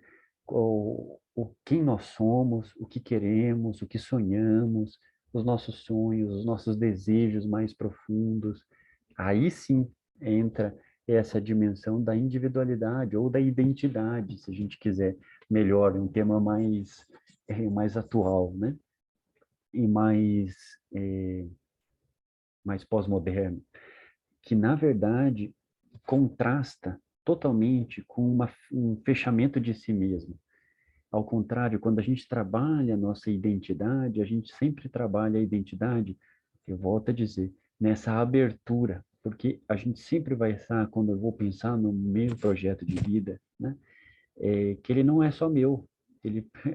Quem nós somos, o que queremos, o que sonhamos, os nossos sonhos, os nossos desejos mais profundos. Aí sim entra essa dimensão da individualidade ou da identidade, se a gente quiser melhor, um tema mais atual, né? E mais pós-moderno, que na verdade contrasta totalmente com um fechamento de si mesmo. Ao contrário, quando a gente trabalha a nossa identidade, a gente sempre trabalha a identidade, eu volto a dizer, nessa abertura, porque a gente sempre vai estar, quando eu vou pensar no meu projeto de vida, né, que ele não é só meu.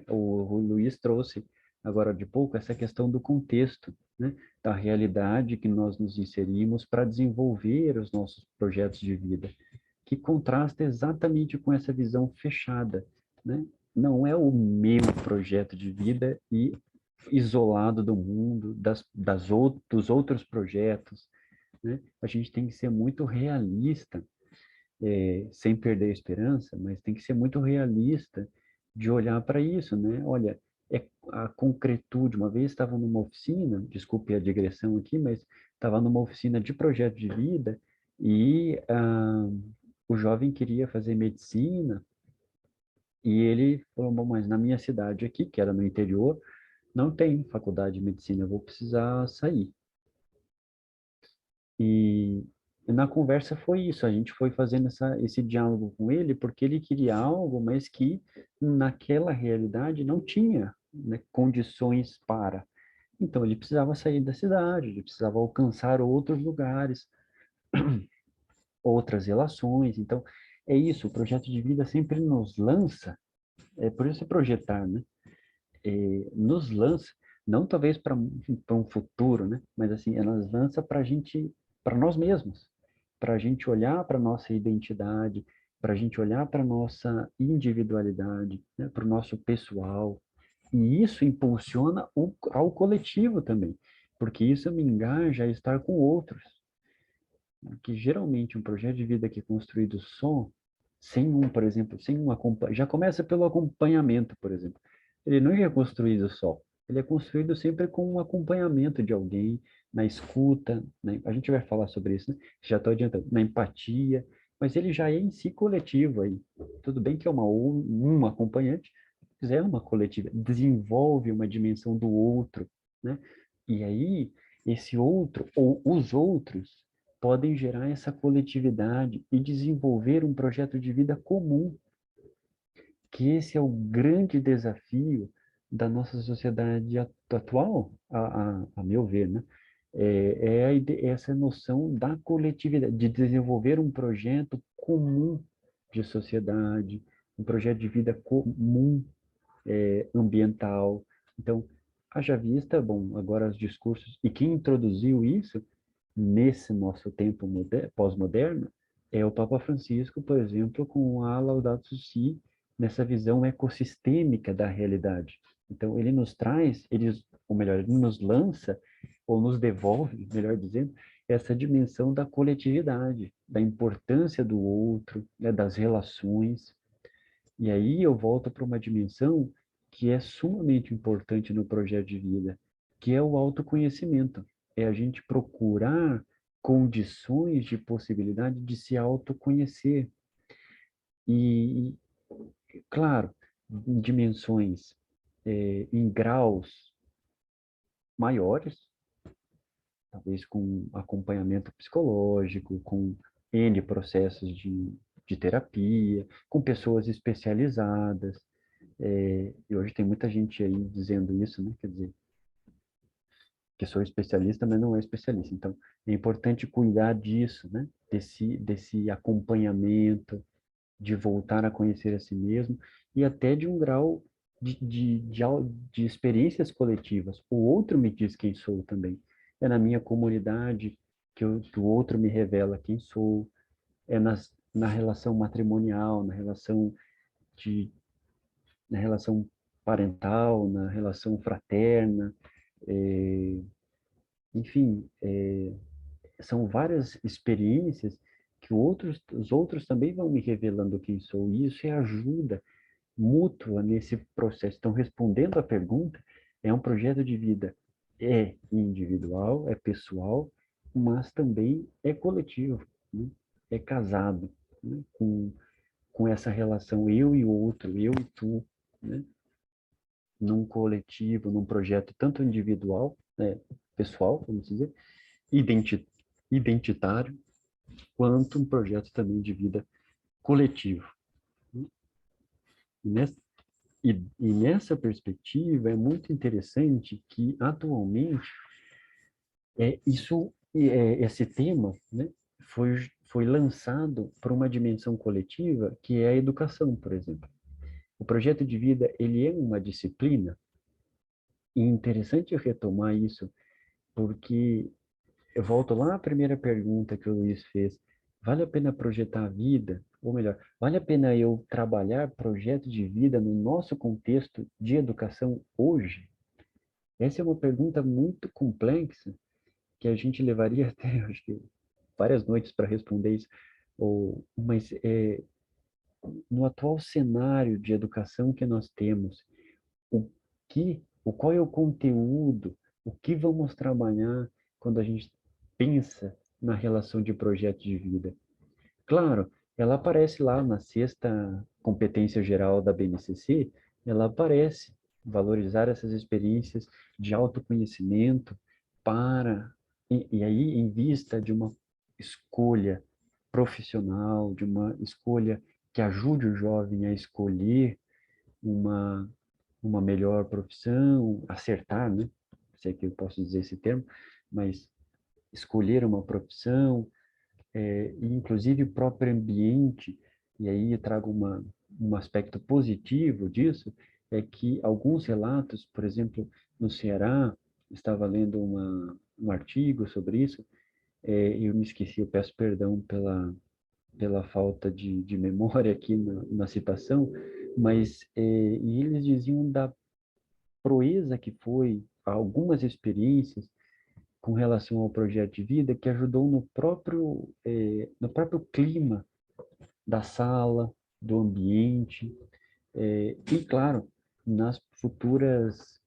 O Luiz trouxe agora de pouco essa questão do contexto, né, da realidade que nós nos inserimos para desenvolver os nossos projetos de vida, que contrasta exatamente com essa visão fechada, né? Não é o meu projeto de vida e isolado do mundo, dos outros projetos, né? A gente tem que ser muito realista, sem perder a esperança, mas tem que ser muito realista de olhar para isso, né? Olha, a concretude. Uma vez estava numa oficina, desculpe a digressão aqui, mas estava numa oficina de projeto de vida e o jovem queria fazer medicina e ele falou, bom, mas na minha cidade aqui, que era no interior, não tem faculdade de medicina, eu vou precisar sair. E na conversa foi isso, a gente foi fazendo esse diálogo com ele, porque ele queria algo, mas que naquela realidade não tinha, né, condições para. Então ele precisava sair da cidade, ele precisava alcançar outros lugares, outras relações. Então é isso, o projeto de vida sempre nos lança, é por isso é projetar, né? Nos lança, não talvez para um futuro, né? Mas assim, ela lança para a gente, para nós mesmos, para a gente olhar para nossa identidade, para a gente olhar para nossa individualidade, né? Para o nosso pessoal. E isso impulsiona ao coletivo também, porque isso me engaja a estar com outros. Que geralmente um projeto de vida que é construído só, sem um, por exemplo, sem um acompanhamento, já começa pelo acompanhamento, por exemplo. Ele não é construído só, ele é construído sempre com um acompanhamento de alguém, na escuta, né? A gente vai falar sobre isso, né? Já estou adiantando, na empatia, mas ele já é em si coletivo aí. Tudo bem que é um acompanhante, mas é uma coletiva, desenvolve uma dimensão do outro, né? E aí, esse outro, ou os outros, podem gerar essa coletividade e desenvolver um projeto de vida comum, que esse é o grande desafio da nossa sociedade atual, a meu ver, né? Essa noção da coletividade, de desenvolver um projeto comum de sociedade, um projeto de vida comum, ambiental. Então, haja vista, bom, agora os discursos, e quem introduziu isso nesse nosso tempo pós-moderno é o Papa Francisco, por exemplo, com a Laudato Si, nessa visão ecossistêmica da realidade. Então, ele nos traz, ou melhor, ele nos lança, ou nos devolve, melhor dizendo, essa dimensão da coletividade, da importância do outro, né, das relações. E aí eu volto para uma dimensão que é sumamente importante no projeto de vida, que é o autoconhecimento. É a gente procurar condições de possibilidade de se autoconhecer. E, claro, em dimensões, em graus maiores, talvez com acompanhamento psicológico, com N processos de terapia, com pessoas especializadas. E hoje tem muita gente aí dizendo isso, né? Quer dizer, que sou especialista, mas não é especialista. Então, é importante cuidar disso, né? Desse acompanhamento, de voltar a conhecer a si mesmo e até de um grau de experiências coletivas. O outro me diz quem sou também. É na minha comunidade que o outro me revela quem sou. É na relação matrimonial, de, na relação parental, na relação fraterna, enfim, são várias experiências que os outros também vão me revelando quem sou, e isso é ajuda mútua nesse processo. Então, respondendo à pergunta, é um projeto de vida, é individual, é pessoal, mas também é coletivo, né? É casado, né? Com essa relação eu e o outro, eu e tu, né? Num coletivo, num projeto tanto individual, né? Pessoal, vamos dizer, identi identitário, quanto um projeto também de vida coletivo. E nessa, e nessa perspectiva, é muito interessante que, atualmente, esse tema, né, foi lançado para uma dimensão coletiva, que é a educação, por exemplo. O projeto de vida, ele é uma disciplina, e é interessante retomar isso, porque eu volto lá à primeira pergunta que o Luiz fez. Vale a pena projetar a vida? Ou melhor, vale a pena eu trabalhar projeto de vida no nosso contexto de educação hoje? Essa é uma pergunta muito complexa que a gente levaria até, acho que, várias noites para responder isso. Mas no atual cenário de educação que nós temos, qual é o conteúdo, o que vamos trabalhar quando a gente pensa na relação de projeto de vida? Claro, ela aparece lá na sexta competência geral da BNCC, ela aparece valorizar essas experiências de autoconhecimento para, e aí em vista de uma escolha profissional, de uma escolha que ajude o jovem a escolher uma, uma melhor profissão, acertar, né? Sei que eu posso dizer esse termo, mas escolher uma profissão, e inclusive o próprio ambiente, e aí eu trago um aspecto positivo disso, é que alguns relatos, por exemplo, no Ceará, estava lendo um artigo sobre isso, eu me esqueci, eu peço perdão pela falta de memória aqui na citação, mas e eles diziam da proeza que foi algumas experiências com relação ao projeto de vida que ajudou no próprio clima da sala, do ambiente, e, claro, nas futuras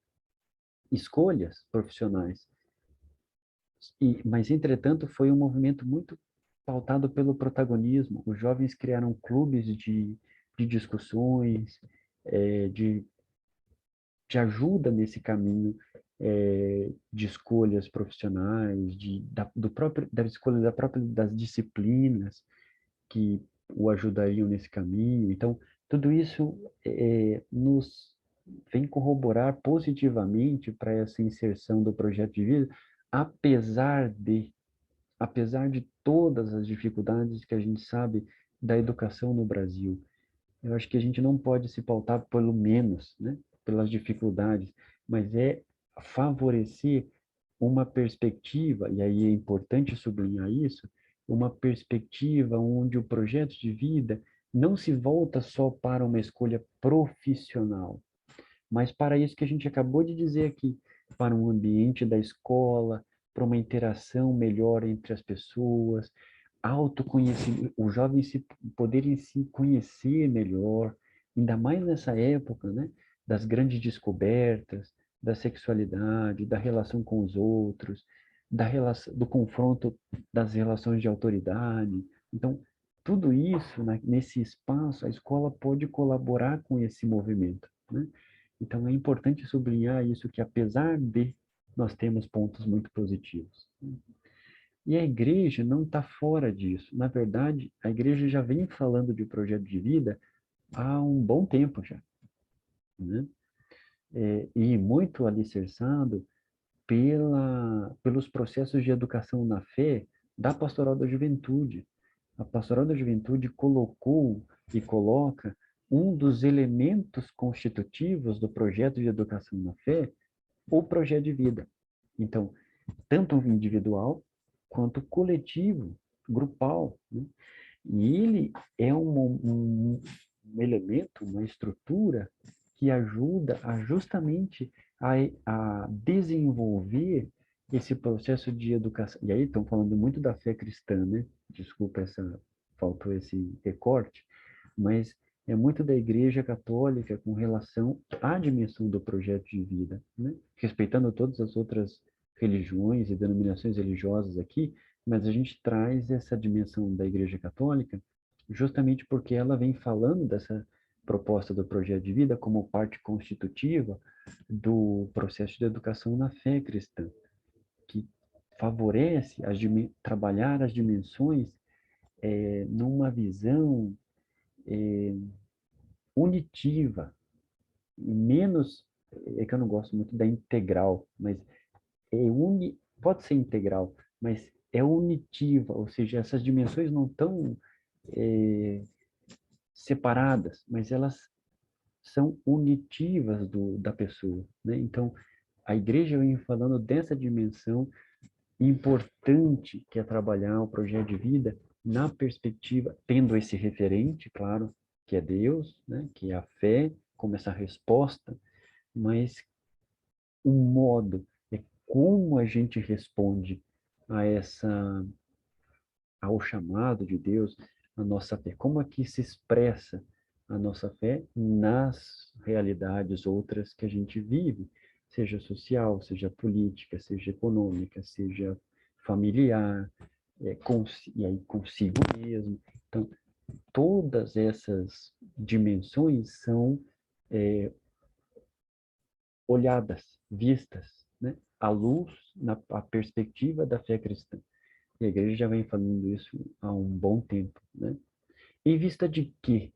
escolhas profissionais. Mas, entretanto, foi um movimento muito pautado pelo protagonismo. Os jovens criaram clubes de discussões, de ajuda nesse caminho de escolhas profissionais, da escolha das disciplinas que o ajudariam nesse caminho. Então, tudo isso nos vem corroborar positivamente para essa inserção do projeto de vida, apesar de apesar de todas as dificuldades que a gente sabe da educação no Brasil. Eu acho que a gente não pode se pautar pelo menos, né, pelas dificuldades, mas é favorecer uma perspectiva, e aí é importante sublinhar isso, uma perspectiva onde o projeto de vida não se volta só para uma escolha profissional, mas para isso que a gente acabou de dizer aqui, para um ambiente da escola, para uma interação melhor entre as pessoas, autoconhecimento, os jovens poderem se conhecer melhor, ainda mais nessa época, né, das grandes descobertas, da sexualidade, da relação com os outros, do confronto das relações de autoridade. Então, tudo isso, né, nesse espaço, a escola pode colaborar com esse movimento, né? Então, é importante sublinhar isso, que apesar de nós temos pontos muito positivos. E a igreja não está fora disso. Na verdade, a igreja já vem falando de projeto de vida há um bom tempo já, né? E muito alicerçado pelos processos de educação na fé da Pastoral da Juventude. A Pastoral da Juventude colocou e coloca um dos elementos constitutivos do projeto de educação na fé, o projeto de vida. Então, tanto individual quanto coletivo, grupal, né? E ele é um elemento, uma estrutura que ajuda justamente a desenvolver esse processo de educação. E aí estão falando muito da fé cristã, né? Desculpa, faltou esse recorte, mas é muito da Igreja Católica com relação à dimensão do projeto de vida, né? Respeitando todas as outras religiões e denominações religiosas aqui, mas a gente traz essa dimensão da Igreja Católica justamente porque ela vem falando dessa proposta do projeto de vida como parte constitutiva do processo de educação na fé cristã, que favorece trabalhar as dimensões numa visão unitiva, e menos, é que eu não gosto muito da integral, mas pode ser integral, mas é unitiva, ou seja, essas dimensões não estão separadas, mas elas são unitivas da pessoa, né? Então, a igreja vem falando dessa dimensão importante que é trabalhar o projeto de vida na perspectiva, tendo esse referente, claro, que é Deus, né? Que é a fé, como essa resposta, mas o modo é como a gente responde a ao chamado de Deus, a nossa fé, como é que se expressa a nossa fé nas realidades outras que a gente vive, seja social, seja política, seja econômica, seja familiar, e aí consigo mesmo. Então, todas essas dimensões são olhadas, vistas, né? À luz, a perspectiva da fé cristã. E a igreja já vem falando isso há um bom tempo, né? Em vista de quê?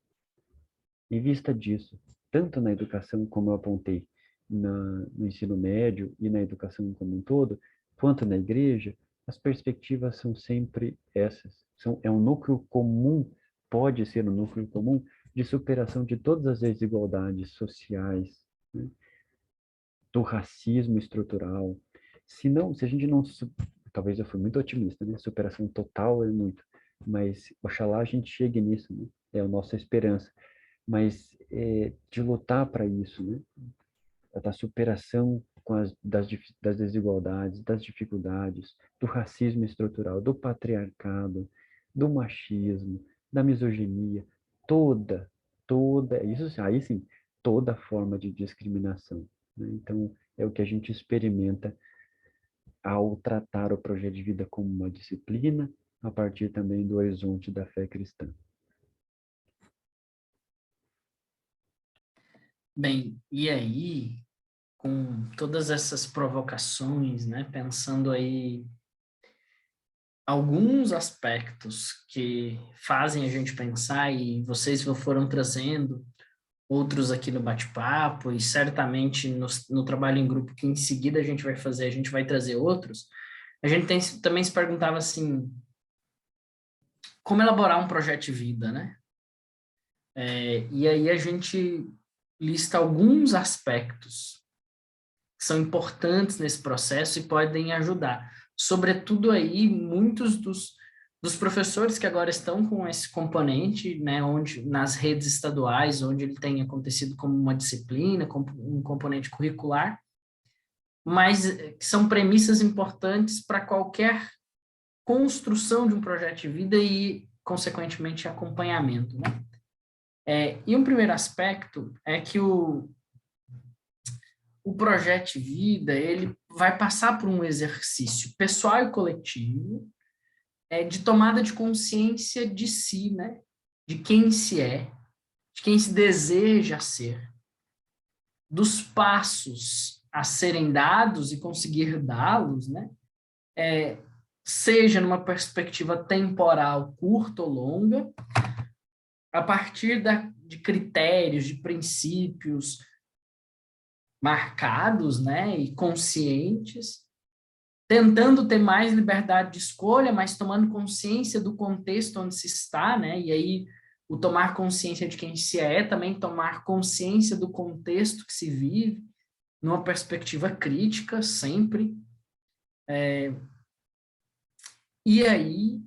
Em vista disso, tanto na educação, como eu apontei, no ensino médio e na educação como um todo, quanto na igreja, as perspectivas são sempre essas. É um núcleo comum, pode ser um núcleo comum de superação de todas as desigualdades sociais, né? Do racismo estrutural. Se a gente não, talvez eu fui muito otimista, né? Superação total é muito, mas oxalá a gente chegue nisso, né? É a nossa esperança. Mas de lutar para isso, né? Da superação das desigualdades, das dificuldades, do racismo estrutural, do patriarcado, do machismo, da misoginia, isso aí sim, toda forma de discriminação, né? Então, é o que a gente experimenta ao tratar o projeto de vida como uma disciplina, a partir também do horizonte da fé cristã. Bem, e aí, com todas essas provocações, né, pensando aí alguns aspectos que fazem a gente pensar, e vocês foram trazendo outros aqui no bate-papo, e certamente no trabalho em grupo que em seguida a gente vai fazer, a gente vai trazer outros, a gente também se perguntava assim, como elaborar um projeto de vida, né? E aí a gente lista alguns aspectos que são importantes nesse processo e podem ajudar. Sobretudo aí, muitos dos professores que agora estão com esse componente, né, onde, nas redes estaduais, onde ele tem acontecido como uma disciplina, como um componente curricular, mas que são premissas importantes para qualquer construção de um projeto de vida e, consequentemente, acompanhamento, né? E um primeiro aspecto é que o projeto de vida, ele vai passar por um exercício pessoal e coletivo de tomada de consciência de si, né? De quem se é, de quem se deseja ser, dos passos a serem dados e conseguir dá-los, né? Seja numa perspectiva temporal curta ou longa, a partir de critérios, de princípios marcados, né, e conscientes, tentando ter mais liberdade de escolha, mas tomando consciência do contexto onde se está, né, e aí o tomar consciência de quem se é também tomar consciência do contexto que se vive, numa perspectiva crítica, sempre. E aí,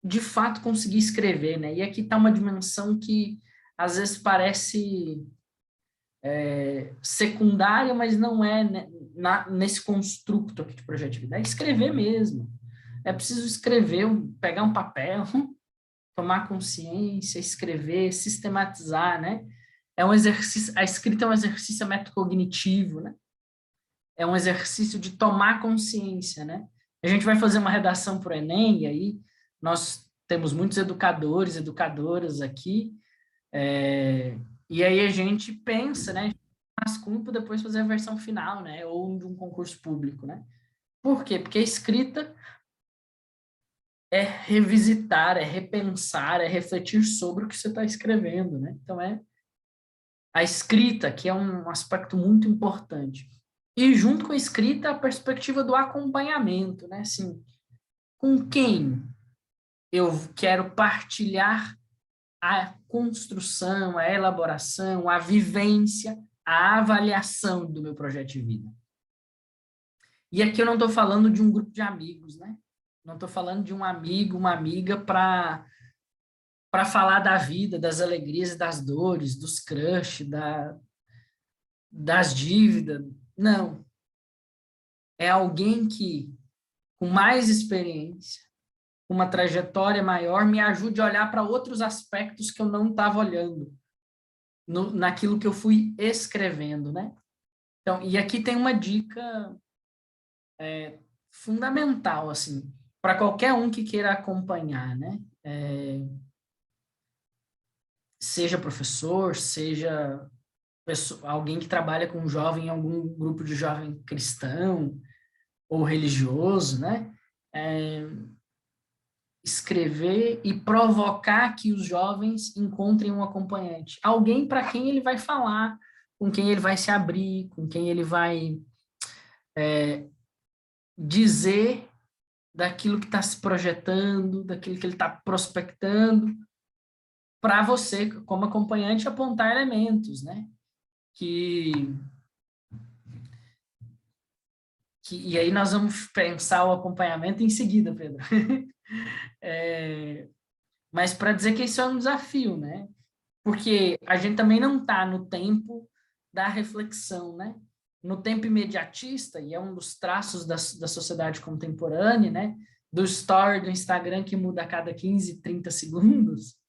de fato, conseguir escrever, né, e aqui está uma dimensão que às vezes parece secundária, mas não é, né, nesse construto aqui de projeto de vida. É escrever mesmo. É preciso escrever, pegar um papel, tomar consciência, escrever, sistematizar, né? É um exercício, a escrita é um exercício metacognitivo, né? É um exercício de tomar consciência, né? A gente vai fazer uma redação para o Enem, e aí nós temos muitos educadores, educadoras aqui, e aí a gente pensa, né? Rascunho para depois fazer a versão final, né? Ou de um concurso público, né? Por quê? Porque a escrita é revisitar, é repensar, é refletir sobre o que você está escrevendo, né? Então, a escrita, que é um aspecto muito importante. E junto com a escrita, a perspectiva do acompanhamento, né? Assim, com quem eu quero partilhar a construção, a elaboração, a vivência, a avaliação do meu projeto de vida. E aqui eu não estou falando de um grupo de amigos, né? Não estou falando de um amigo, uma amiga para falar da vida, das alegrias e das dores, dos crush, das dívidas. Não. É alguém que, com mais experiência, com uma trajetória maior, me ajude a olhar para outros aspectos que eu não estava olhando, naquilo que eu fui escrevendo, né? Então, e aqui tem uma dica fundamental, assim, para qualquer um que queira acompanhar, né? seja professor, seja alguém que trabalha com jovem em algum grupo de jovem cristão ou religioso, né? Escrever e provocar que os jovens encontrem um acompanhante. Alguém para quem ele vai falar, com quem ele vai se abrir, com quem ele vai dizer daquilo que está se projetando, daquilo que ele está prospectando, para você, como acompanhante, apontar elementos, né? E aí nós vamos pensar o acompanhamento em seguida, Pedro. Mas para dizer que isso é um desafio, né? Porque a gente também não está no tempo da reflexão, né? No tempo imediatista, e é um dos traços da sociedade contemporânea, né? Do story do Instagram que muda a cada 15, 30 segundos,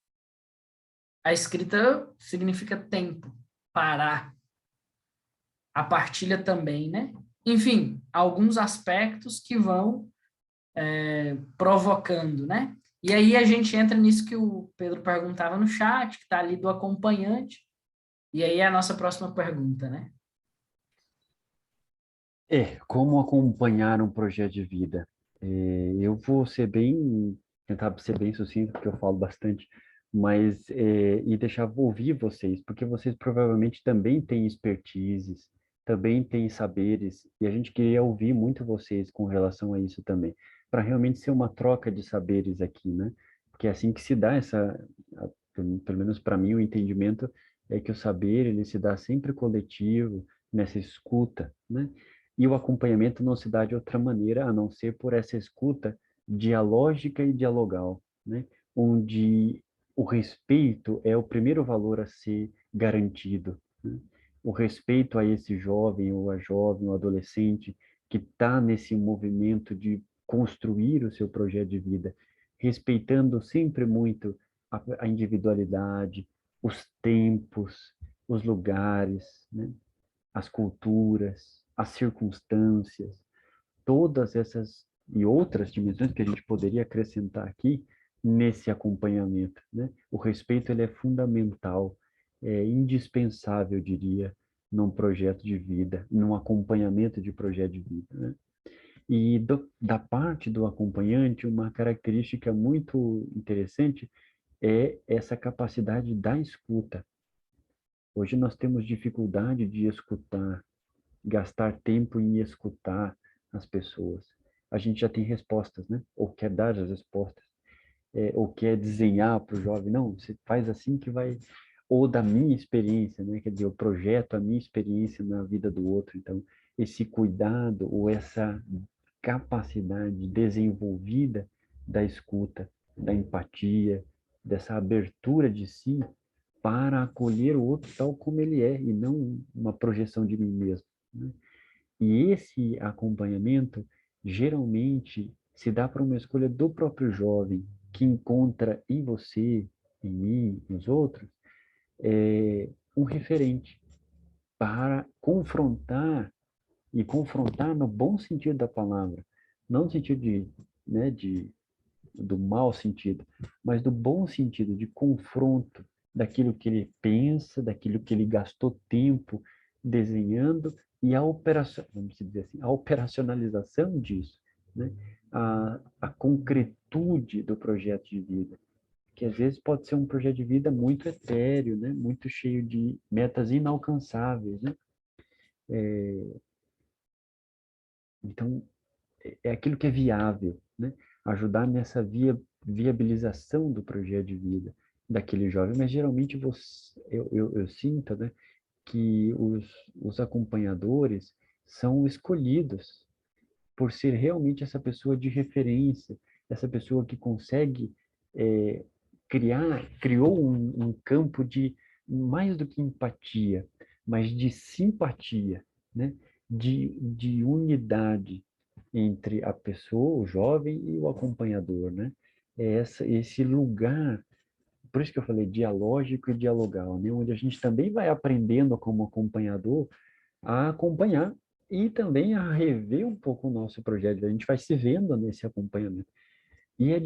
a escrita significa tempo, parar. A partilha também, né? Enfim, alguns aspectos que vão provocando, né? E aí a gente entra nisso que o Pedro perguntava no chat, que está ali do acompanhante, e aí é a nossa próxima pergunta, né? Como acompanhar um projeto de vida? Eu vou tentar ser bem sucinto, porque eu falo bastante, mas, e deixar ouvir vocês, porque vocês provavelmente também têm expertises, também têm saberes, e a gente queria ouvir muito vocês com relação a isso também, para realmente ser uma troca de saberes aqui, né? Porque é assim que se dá pelo menos para mim, o entendimento é que o saber, ele se dá sempre coletivo, nessa escuta, né? E o acompanhamento não se dá de outra maneira a não ser por essa escuta dialógica e dialogal, né? Onde o respeito é o primeiro valor a ser garantido, né? O respeito a esse jovem ou a jovem ou adolescente que está nesse movimento de construir o seu projeto de vida, respeitando sempre muito a individualidade, os tempos, os lugares, né? As culturas, as circunstâncias, todas essas e outras dimensões que a gente poderia acrescentar aqui nesse acompanhamento, né? O respeito, ele é fundamental, é indispensável, eu diria, num projeto de vida, num acompanhamento de projeto de vida, né? E da parte do acompanhante, uma característica muito interessante é essa capacidade da escuta. Hoje nós temos dificuldade de escutar, gastar tempo em escutar as pessoas. A gente já tem respostas, né? Ou quer dar as respostas, ou quer desenhar para o jovem. Não, você faz assim que vai... Ou da minha experiência, né? Quer dizer, eu projeto a minha experiência na vida do outro. Então, esse cuidado ou essa capacidade desenvolvida da escuta, da empatia, dessa abertura de si para acolher o outro tal como ele é e não uma projeção de mim mesmo, né? E esse acompanhamento geralmente se dá para uma escolha do próprio jovem, que encontra em você, em mim, nos outros, um referente para confrontar, e confrontar no bom sentido da palavra, não no sentido do mau sentido, mas do bom sentido, de confronto daquilo que ele pensa, daquilo que ele gastou tempo desenhando e vamos dizer assim, a operacionalização disso, né? A concretude do projeto de vida, que às vezes pode ser um projeto de vida muito etéreo, né? Muito cheio de metas inalcançáveis, né? Então, é aquilo que é viável, né? Ajudar nessa viabilização do projeto de vida daquele jovem. Mas geralmente eu sinto, né, que os acompanhadores são escolhidos por ser realmente essa pessoa de referência, essa pessoa que consegue criou um campo de mais do que empatia, mas de simpatia, né? De unidade entre a pessoa, o jovem e o acompanhador, né? Esse lugar, por isso que eu falei dialógico e dialogal, né? Onde a gente também vai aprendendo como acompanhador a acompanhar e também a rever um pouco o nosso projeto. A gente vai se vendo nesse acompanhamento. E é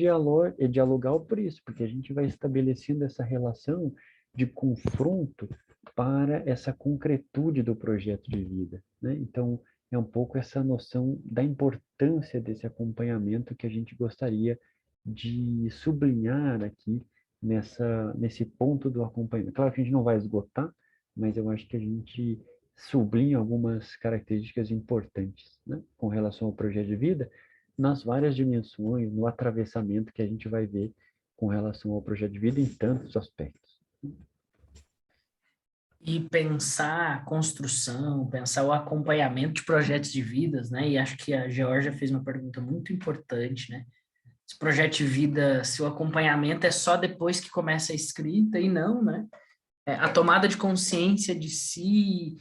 dialogar por isso, porque a gente vai estabelecendo essa relação de confronto para essa concretude do projeto de vida, né? Então, é um pouco essa noção da importância desse acompanhamento que a gente gostaria de sublinhar aqui nesse ponto do acompanhamento. Claro que a gente não vai esgotar, mas eu acho que a gente sublinha algumas características importantes, né, com relação ao projeto de vida, nas várias dimensões, no atravessamento que a gente vai ver com relação ao projeto de vida em tantos aspectos. E pensar a construção, pensar o acompanhamento de projetos de vidas, né? E acho que a Georgia fez uma pergunta muito importante, né? Esse projeto de vida, se o acompanhamento é só depois que começa a escrita, e não, né? A tomada de consciência de si,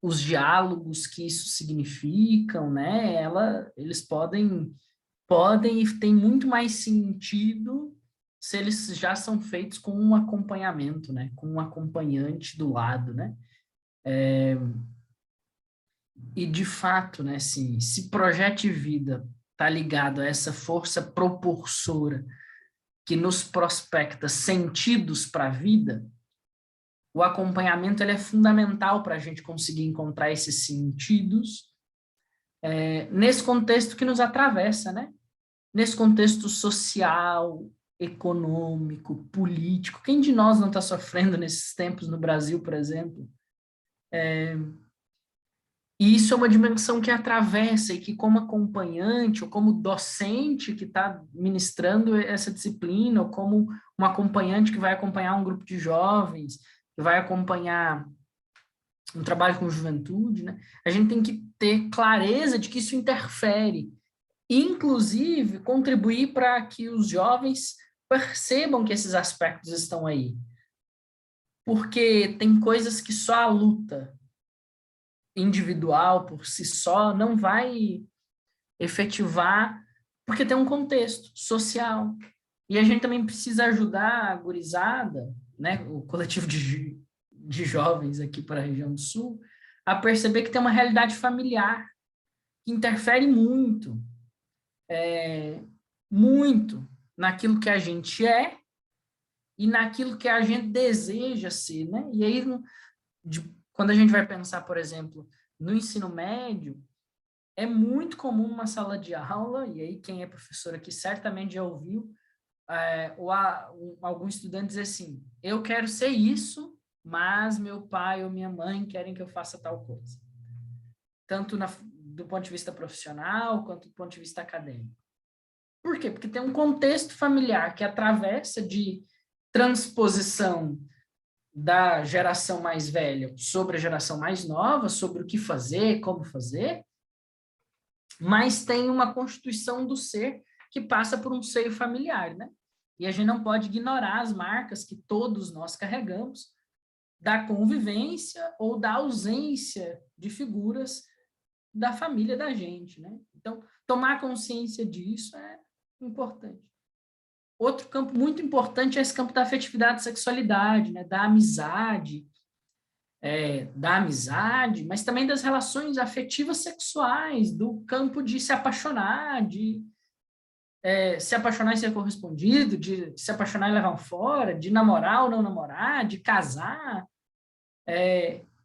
os diálogos que isso significam, né? Eles podem e tem muito mais sentido se eles já são feitos com um acompanhamento, né? Com um acompanhante do lado, né? E de fato, né? Assim, se projeto de vida está ligado a essa força propulsora que nos prospecta sentidos para a vida, o acompanhamento ele é fundamental para a gente conseguir encontrar esses sentidos nesse contexto que nos atravessa, né? Nesse contexto social, econômico, político. Quem de nós não está sofrendo nesses tempos no Brasil, por exemplo? E isso é uma dimensão que atravessa e que, como acompanhante ou como docente que está ministrando essa disciplina, ou como um acompanhante que vai acompanhar um grupo de jovens, que vai acompanhar um trabalho com juventude, né? A gente tem que ter clareza de que isso interfere, inclusive contribuir para que os jovens percebam que esses aspectos estão aí. Porque tem coisas que só a luta individual por si só não vai efetivar, porque tem um contexto social. E a gente também precisa ajudar a gurizada, né, o coletivo de jovens aqui para a região do Sul, a perceber que tem uma realidade familiar que interfere muito, muito naquilo que a gente é e naquilo que a gente deseja ser, né? E aí, quando a gente vai pensar, por exemplo, no ensino médio, é muito comum numa sala de aula, e aí quem é professor aqui certamente já ouviu, algum estudante dizer assim, eu quero ser isso, mas meu pai ou minha mãe querem que eu faça tal coisa. Tanto do ponto de vista profissional, quanto do ponto de vista acadêmico. Por quê? Porque tem um contexto familiar que atravessa de transposição da geração mais velha sobre a geração mais nova, sobre o que fazer, como fazer, mas tem uma constituição do ser que passa por um seio familiar, né? E a gente não pode ignorar as marcas que todos nós carregamos da convivência ou da ausência de figuras da família da gente, né? Então, tomar consciência disso é importante. Outro campo muito importante é esse campo da afetividade e sexualidade, né? Da amizade, mas também das relações afetivas sexuais, do campo de se apaixonar, de se apaixonar e ser correspondido, de se apaixonar e levar um fora, de namorar ou não namorar, de casar,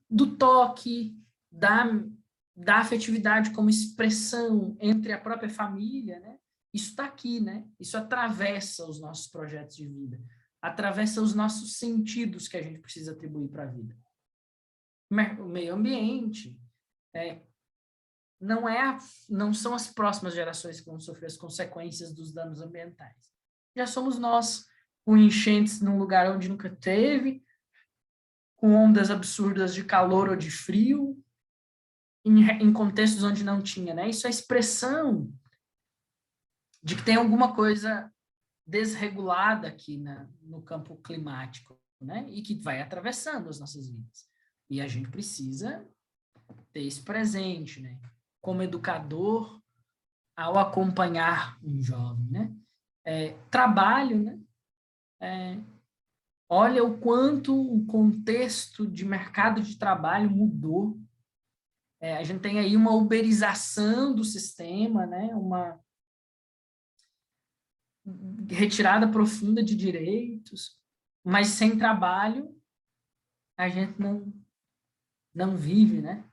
do toque, da afetividade como expressão entre a própria família, né? Isso está aqui, né? Isso atravessa os nossos projetos de vida, atravessa os nossos sentidos que a gente precisa atribuir para a vida. O meio ambiente não são as próximas gerações que vão sofrer as consequências dos danos ambientais. Já somos nós, com enchentes num lugar onde nunca teve, com ondas absurdas de calor ou de frio, em contextos onde não tinha, né? Isso é expressão de que tem alguma coisa desregulada aqui no campo climático, né? E que vai atravessando as nossas vidas. E a gente precisa ter isso presente, né? Como educador, ao acompanhar um jovem, né? Trabalho, né? Olha o quanto o contexto de mercado de trabalho mudou. A gente tem aí uma uberização do sistema, né? Uma retirada profunda de direitos, mas sem trabalho a gente não vive, né?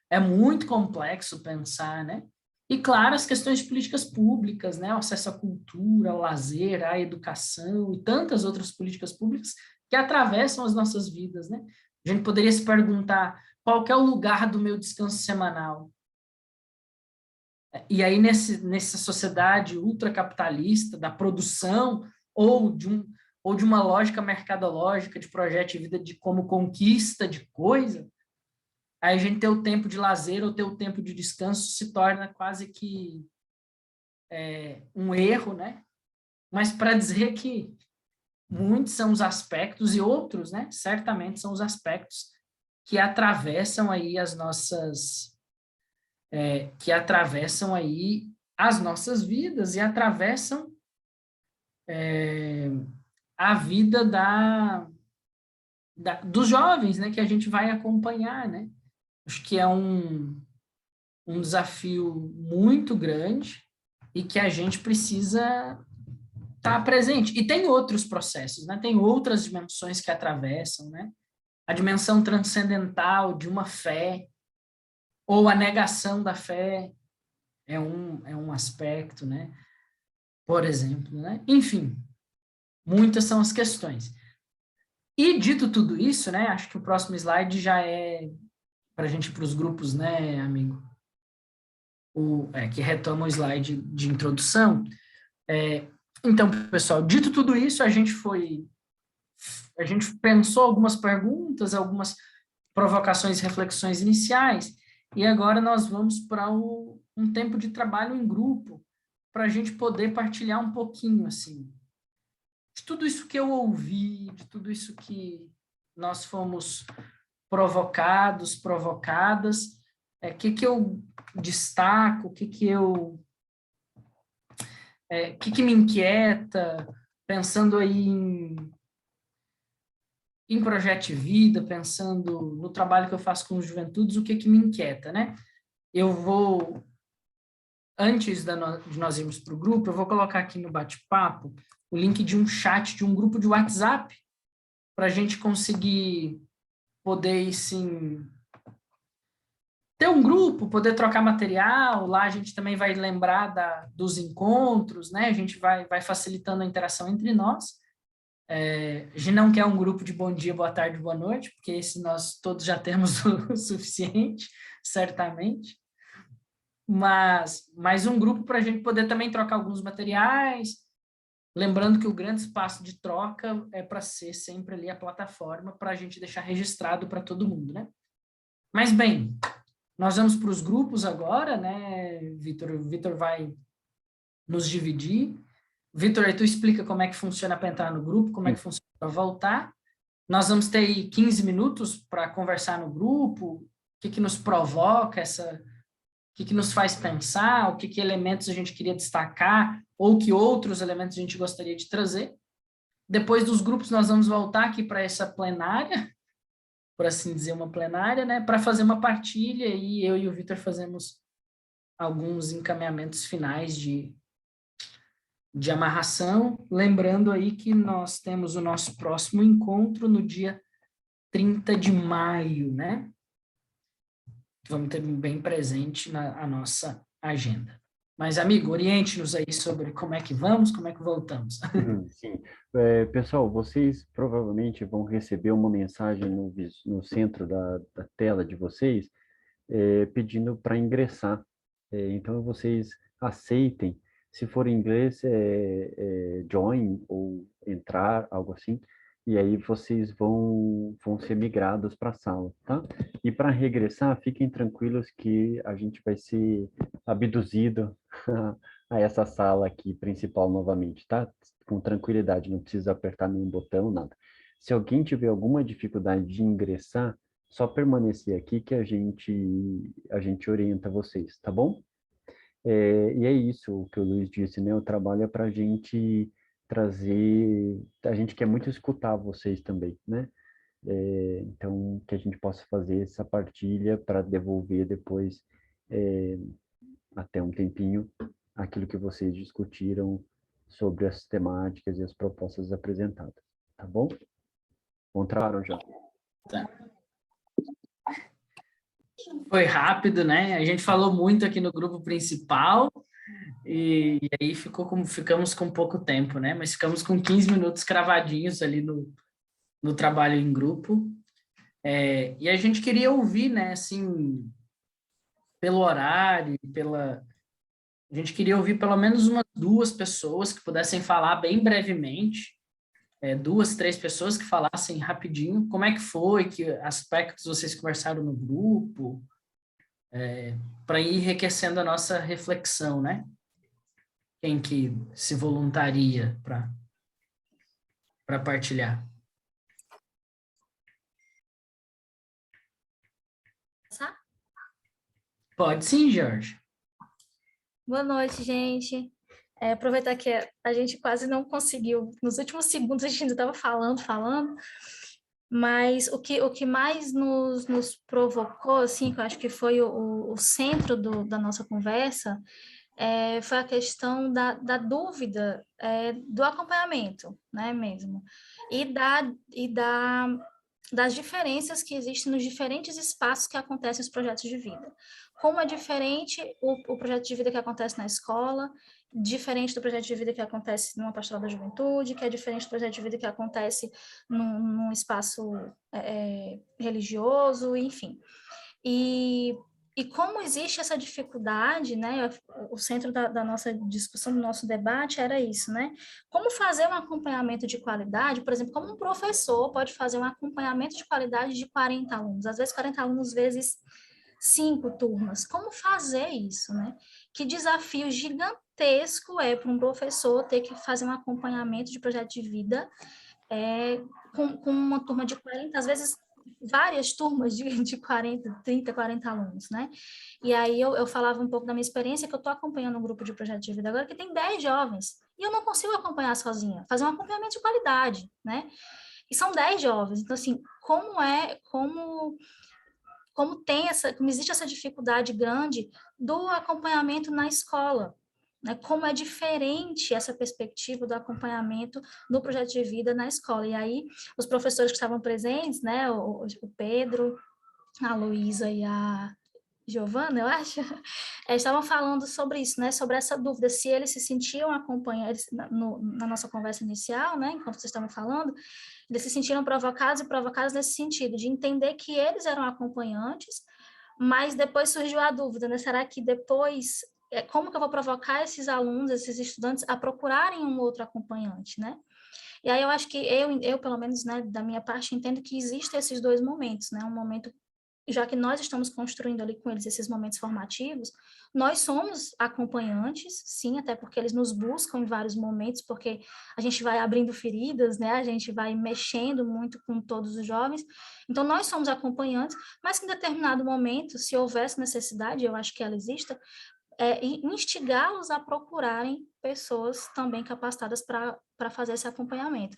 É muito complexo pensar, né? E, claro, as questões de políticas públicas, né? O acesso à cultura, ao lazer, à educação e tantas outras políticas públicas que atravessam as nossas vidas, né? A gente poderia se perguntar qual que é o lugar do meu descanso semanal? E aí, nessa sociedade ultracapitalista, da produção, ou de uma lógica mercadológica de projeto de vida de como conquista de coisa, aí a gente ter o tempo de lazer ou ter o tempo de descanso se torna quase que um erro, né? Mas para dizer que muitos são os aspectos e outros, né? Certamente são os aspectos que atravessam aí as nossas vidas e atravessam a vida dos jovens, né? Que a gente vai acompanhar, né? Acho que é um desafio muito grande e que a gente precisa estar presente. E tem outros processos, né? Tem outras dimensões que atravessam, né? A dimensão transcendental de uma fé ou a negação da fé é um aspecto, né? Por exemplo, né? Enfim, muitas são as questões. E dito tudo isso, né? Acho que o próximo slide já é para a gente ir para os grupos, né, amigo? Que retoma o slide de introdução. Então, pessoal, dito tudo isso, a gente pensou algumas perguntas, algumas provocações e reflexões iniciais, e agora nós vamos para um tempo de trabalho em grupo, para a gente poder partilhar um pouquinho, assim, de tudo isso que eu ouvi, de tudo isso que nós fomos provocados, provocadas, que eu destaco, que me inquieta, pensando aí em projeto de vida, pensando no trabalho que eu faço com os juventudes, o que me inquieta, né? Eu vou, antes de nós irmos para o grupo, eu vou colocar aqui no bate-papo o link de um chat, de um grupo de WhatsApp, para a gente conseguir poder, sim, ter um grupo, poder trocar material, lá a gente também vai lembrar dos encontros, né? A gente vai facilitando a interação entre nós. A gente não quer um grupo de bom dia, boa tarde, boa noite, porque esse nós todos já temos o suficiente, certamente. Mas um grupo para a gente poder também trocar alguns materiais, lembrando que o grande espaço de troca é para ser sempre ali a plataforma para a gente deixar registrado para todo mundo, né? Mas, bem, nós vamos para os grupos agora, né, Vitor? O Vitor vai nos dividir. Vitor, aí tu explica como é que funciona para entrar no grupo, como é que funciona para voltar. Nós vamos ter aí 15 minutos para conversar no grupo, o que nos provoca o que nos faz pensar, o que elementos a gente queria destacar, ou que outros elementos a gente gostaria de trazer. Depois dos grupos, nós vamos voltar aqui para essa plenária, por assim dizer, uma plenária, né, para fazer uma partilha, e eu e o Vitor fazemos alguns encaminhamentos finais de amarração, lembrando aí que nós temos o nosso próximo encontro no dia 30 de maio, né? Vamos ter bem presente a nossa agenda. Mas, amigo, oriente-nos aí sobre como é que vamos, como é que voltamos. Sim. Pessoal, vocês provavelmente vão receber uma mensagem no centro da tela de vocês, pedindo para ingressar. Então, vocês aceitem. Se for em inglês, join ou entrar, algo assim. E aí vocês vão ser migrados para a sala, tá? E para regressar, fiquem tranquilos que a gente vai ser abduzido a essa sala aqui principal novamente, tá? Com tranquilidade, não precisa apertar nenhum botão, nada. Se alguém tiver alguma dificuldade de ingressar, só permanecer aqui que a gente orienta vocês, tá bom? E é isso o que o Luiz disse, né? O trabalho é para a gente trazer, a gente quer muito escutar vocês também, né? Então, que a gente possa fazer essa partilha para devolver depois, até um tempinho, aquilo que vocês discutiram sobre as temáticas e as propostas apresentadas, tá bom? Bom trabalho, Jota. Foi rápido, né? A gente falou muito aqui no grupo principal e aí ficamos com pouco tempo, né? Mas ficamos com 15 minutos cravadinhos ali no trabalho em grupo. E a gente queria ouvir, né, assim, pelo horário, a gente queria ouvir pelo menos umas 2 pessoas que pudessem falar bem brevemente, 2, 3 pessoas que falassem rapidinho como é que foi, que aspectos vocês conversaram no grupo, para ir enriquecendo a nossa reflexão, né? Quem que se voluntaria para partilhar? Pode sim, Jorge. Boa noite, gente. Aproveitar que a gente quase não conseguiu, nos últimos segundos a gente ainda estava falando, mas o que mais nos provocou, assim, que eu acho que foi o centro da nossa conversa, foi a questão da dúvida do acompanhamento, né, mesmo, das diferenças que existem nos diferentes espaços que acontecem os projetos de vida. Como é diferente o projeto de vida que acontece na escola, diferente do projeto de vida que acontece numa pastoral da juventude, que é diferente do projeto de vida que acontece num espaço religioso, enfim. E como existe essa dificuldade, né? O centro da nossa discussão, do nosso debate era isso, né? Como fazer um acompanhamento de qualidade, por exemplo, como um professor pode fazer um acompanhamento de qualidade de 40 alunos, às vezes 40 alunos vezes 5 turmas. Como fazer isso, né? Que desafio gigantesco é para um professor ter que fazer um acompanhamento de projeto de vida com uma turma de 40, às vezes várias turmas de 40, 30, 40 alunos, né? E aí eu falava um pouco da minha experiência, que eu estou acompanhando um grupo de projeto de vida agora que tem 10 jovens, e eu não consigo acompanhar sozinha, fazer um acompanhamento de qualidade, né? E são 10 jovens, então assim, como existe essa dificuldade grande do acompanhamento na escola, né? Como é diferente essa perspectiva do acompanhamento no projeto de vida na escola. E aí, os professores que estavam presentes, né, o Pedro, a Luísa e a Giovana, eu acho, estavam falando sobre isso, né, sobre essa dúvida, se eles se sentiam acompanhados, na nossa conversa inicial, né, enquanto vocês estavam falando, eles se sentiram provocados e provocados nesse sentido, de entender que eles eram acompanhantes, mas depois surgiu a dúvida, né, será que depois, como que eu vou provocar esses alunos, esses estudantes, a procurarem um outro acompanhante, né? E aí eu acho que eu pelo menos, né, da minha parte, entendo que existem esses 2 momentos, né, um momento já que nós estamos construindo ali com eles esses momentos formativos, nós somos acompanhantes, sim, até porque eles nos buscam em vários momentos, porque a gente vai abrindo feridas, né? A gente vai mexendo muito com todos os jovens. Então, nós somos acompanhantes, mas que em determinado momento, se houvesse necessidade, eu acho que ela exista, instigá-los a procurarem pessoas também capacitadas para fazer esse acompanhamento.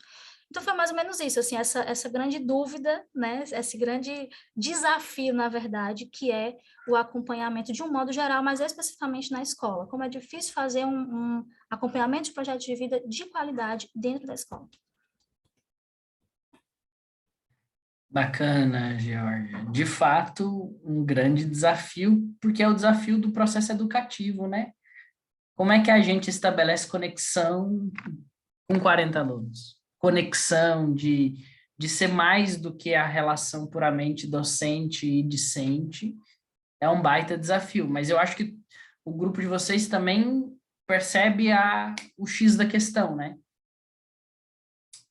Então, foi mais ou menos isso, assim, essa grande dúvida, né, esse grande desafio, na verdade, que é o acompanhamento de um modo geral, mas especificamente na escola. Como é difícil fazer um acompanhamento de projeto de vida de qualidade dentro da escola. Bacana, Georgia. De fato, um grande desafio, porque é o desafio do processo educativo, né? Como é que a gente estabelece conexão com 40 alunos? Conexão de ser mais do que a relação puramente docente e discente, é um baita desafio, mas eu acho que o grupo de vocês também percebe o X da questão, né?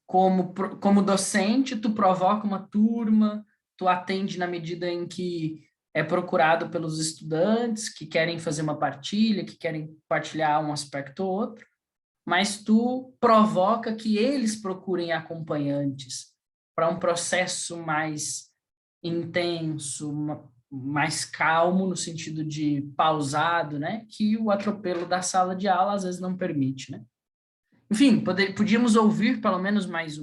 Como docente, tu provoca uma turma, tu atende na medida em que é procurado pelos estudantes que querem fazer uma partilha, que querem partilhar um aspecto ou outro, mas tu provoca que eles procurem acompanhantes para um processo mais intenso, mais calmo, no sentido de pausado, né? Que o atropelo da sala de aula às vezes não permite, né? Enfim, podíamos ouvir pelo menos mais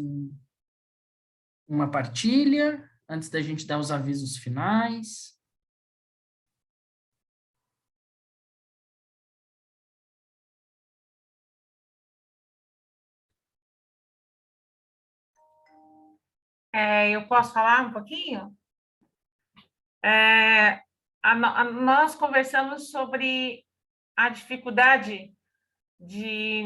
uma partilha antes da gente dar os avisos finais. Eu posso falar um pouquinho? Nós conversamos sobre a dificuldade de,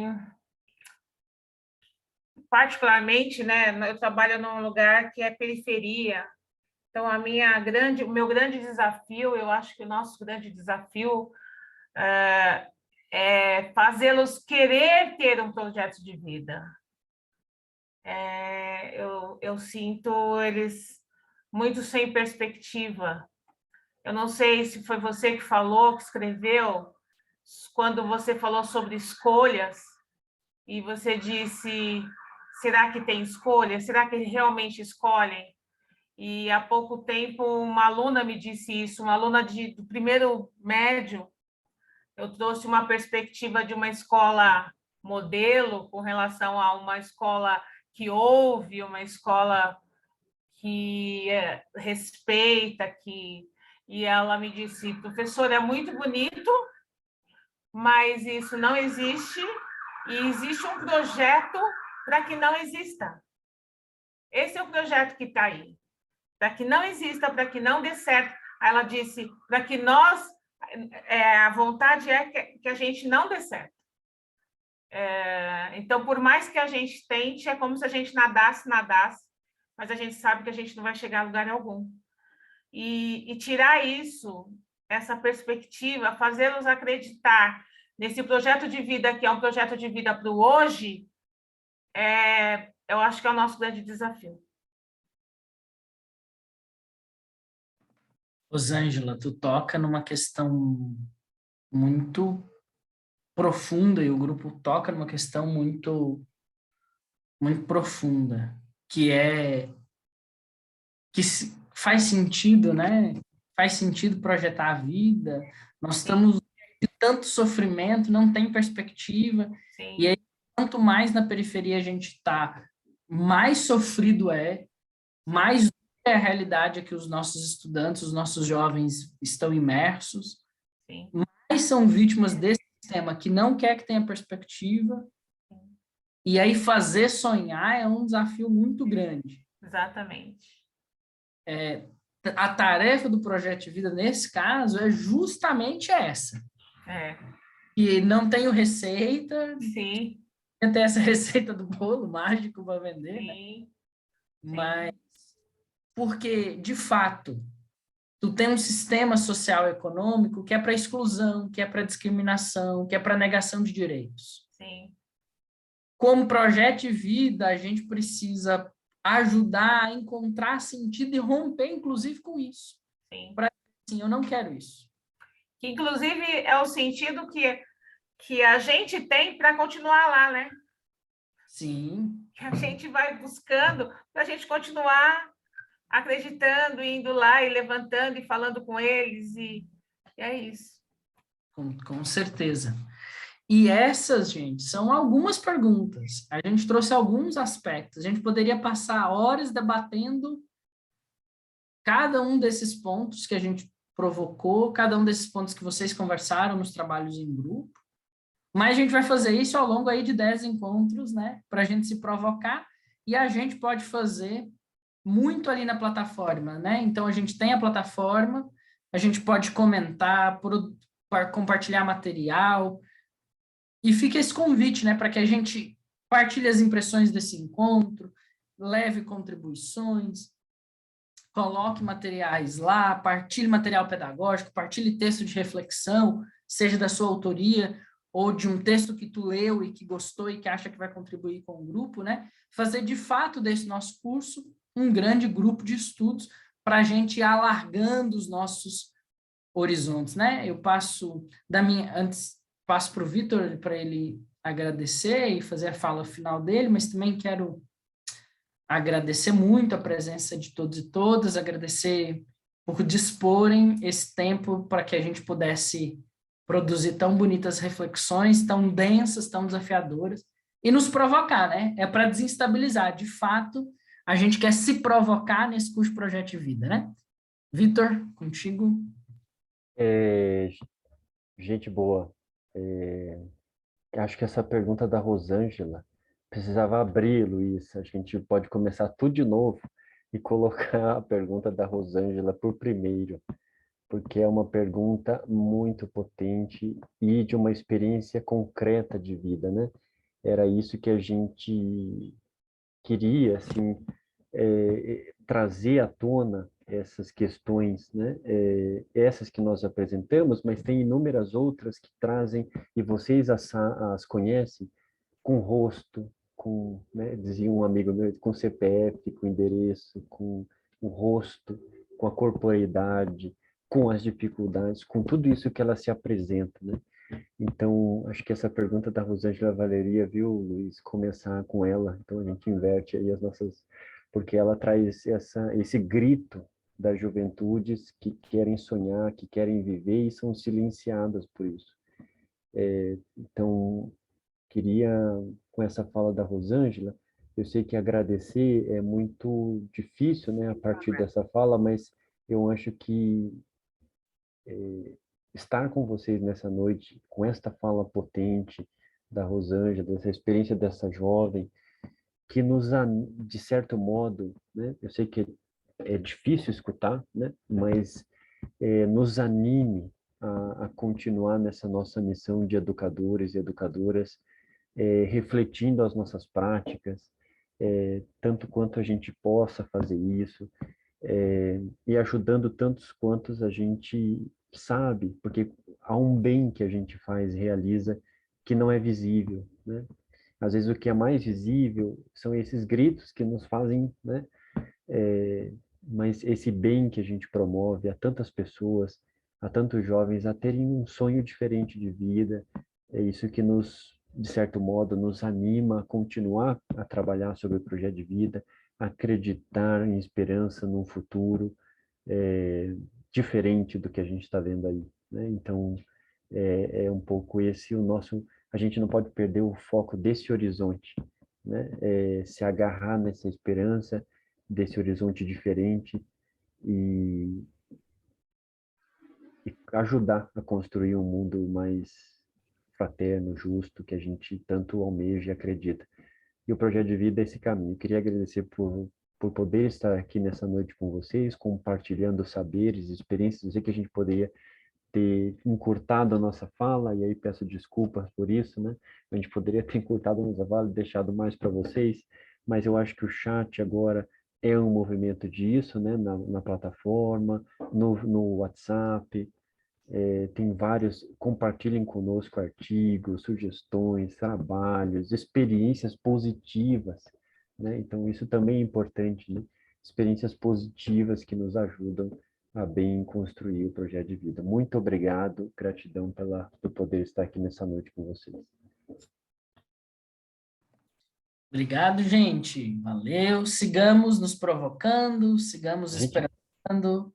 particularmente, né? Eu trabalho num lugar que é periferia, então o meu grande desafio, eu acho que o nosso grande desafio é fazê-los querer ter um projeto de vida. Eu sinto eles muito sem perspectiva. Eu não sei se foi você que falou, que escreveu, quando você falou sobre escolhas, e você disse, será que tem escolha? Será que realmente escolhem? E há pouco tempo uma aluna me disse isso, uma aluna do primeiro médio. Eu trouxe uma perspectiva de uma escola modelo com relação a uma escola que ouve, uma escola que respeita, e ela me disse, professora, é muito bonito, mas isso não existe, e existe um projeto para que não exista. Esse é o projeto que está aí, para que não exista, para que não dê certo. Aí ela disse, para que nós, a vontade é que a gente não dê certo. Então, por mais que a gente tente, é como se a gente nadasse, mas a gente sabe que a gente não vai chegar a lugar algum. E tirar isso, essa perspectiva, fazê-los acreditar nesse projeto de vida, que é um projeto de vida para o hoje, eu acho que é o nosso grande desafio. Rosângela, tu toca numa questão muito profunda, e o grupo toca numa questão muito, muito profunda, que faz sentido, né? Faz sentido projetar a vida. Nós estamos de tanto sofrimento, não tem perspectiva. Sim. E aí, quanto mais na periferia a gente está, mais sofrido mais é a realidade que os nossos estudantes, os nossos jovens estão imersos. Sim. Mais são vítimas desse sistema que não quer que tenha perspectiva. E aí fazer sonhar é um desafio muito grande. Exatamente. A tarefa do Projeto de Vida, nesse caso, é justamente essa. E não tenho receita. Sim. Tem essa receita do bolo mágico para vender, né? Sim. Mas porque, de fato, tu tem um sistema social e econômico que é para exclusão, que é para discriminação, que é para negação de direitos. Sim. Como projeto de vida, a gente precisa ajudar a encontrar sentido e romper, inclusive, com isso. Sim. Assim, eu não quero isso. Que, inclusive, é o sentido que a gente tem para continuar lá, né? Sim. Que a gente vai buscando para a gente continuar acreditando, indo lá e levantando e falando com eles, e é isso. Com certeza. E essas, gente, são algumas perguntas. A gente trouxe alguns aspectos. A gente poderia passar horas debatendo cada um desses pontos que a gente provocou, cada um desses pontos que vocês conversaram nos trabalhos em grupo. Mas a gente vai fazer isso ao longo aí de 10 encontros, né? Para a gente se provocar, e a gente pode fazer muito ali na plataforma, né? Então, a gente tem a plataforma, a gente pode comentar, compartilhar material, e fica esse convite, né? Para que a gente partilhe as impressões desse encontro, leve contribuições, coloque materiais lá, partilhe material pedagógico, partilhe texto de reflexão, seja da sua autoria, ou de um texto que tu leu e que gostou e que acha que vai contribuir com o grupo, né? Fazer, de fato, desse nosso curso um grande grupo de estudos para a gente ir alargando os nossos horizontes, né? Eu passo para o Vitor para ele agradecer e fazer a fala final dele, mas também quero agradecer muito a presença de todos e todas, agradecer por disporem esse tempo para que a gente pudesse produzir tão bonitas reflexões, tão densas, tão desafiadoras, e nos provocar, né? É para desestabilizar. De fato, a gente quer se provocar nesse curso de Projeto de Vida, né? Vitor, contigo. Gente boa. Acho que essa pergunta da Rosângela precisava abrir, Luiz. A gente pode começar tudo de novo. e colocar a pergunta da Rosângela por primeiro, porque é uma pergunta muito potente e de uma experiência concreta de vida, né? Era isso que a gente queria, assim, trazer à tona essas questões, né? Essas que nós apresentamos, mas tem inúmeras outras que trazem, e vocês as conhecem, com rosto, com, né, dizia um amigo meu, com CPF, com endereço, com o rosto, com a corporeidade, com as dificuldades, com tudo isso que ela se apresenta, né? Então, acho que essa pergunta da Rosângela valeria, viu, Luiz, começar com ela. Então, a gente inverte aí as nossas... Porque ela traz esse grito das juventudes que querem sonhar, que querem viver e são silenciadas por isso. Então, queria, com essa fala da Rosângela, eu sei que agradecer é muito difícil, né, a partir dessa fala, mas eu acho que estar com vocês nessa noite, com esta fala potente da Rosângela, dessa experiência dessa jovem, que nos, de certo modo, né, eu sei que é difícil escutar, né, mas nos anime a continuar nessa nossa missão de educadores e educadoras, refletindo as nossas práticas, tanto quanto a gente possa fazer isso, e ajudando tantos quantos a gente sabe, porque há um bem que a gente faz, realiza, que não é visível, né? Às vezes o que é mais visível são esses gritos que nos fazem, né? Mas esse bem que a gente promove a tantas pessoas, a tantos jovens, a terem um sonho diferente de vida, é isso que nos, de certo modo, nos anima a continuar a trabalhar sobre o projeto de vida, acreditar em esperança num futuro diferente do que a gente está vendo aí, né? Então, é um pouco esse o nosso... A gente não pode perder o foco desse horizonte, né? Se agarrar nessa esperança, desse horizonte diferente e ajudar a construir um mundo mais fraterno, justo, que a gente tanto almeja e acredita. E o projeto de vida é esse caminho. Eu queria agradecer por poder estar aqui nessa noite com vocês, compartilhando saberes, experiências. Eu sei que a gente poderia ter encurtado a nossa fala, e aí peço desculpas por isso, né? A gente poderia ter encurtado a nossa fala e deixado mais para vocês, mas eu acho que o chat agora é um movimento disso, né? Na plataforma, no WhatsApp, tem vários, compartilhem conosco artigos, sugestões, trabalhos, experiências positivas, né? Então, isso também é importante, né? Experiências positivas que nos ajudam a bem construir o projeto de vida. Muito obrigado, gratidão por poder estar aqui nessa noite com vocês. Obrigado, gente. Valeu. Sigamos nos provocando, sigamos esperando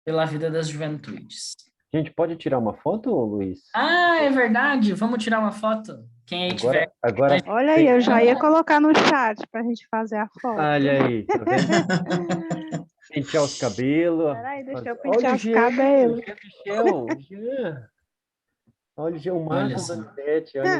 pela vida das juventudes. A gente pode tirar uma foto, Luiz? Ah, é verdade. Vamos tirar uma foto. Quem aí tiver. Agora, olha aí, eu já ia colocar no chat para a gente fazer a foto. olha aí, tá vendo? Pentear os cabelos. Peraí, deixa eu pentear os cabelos. Olha o Jean, o Marcos Donizete, olha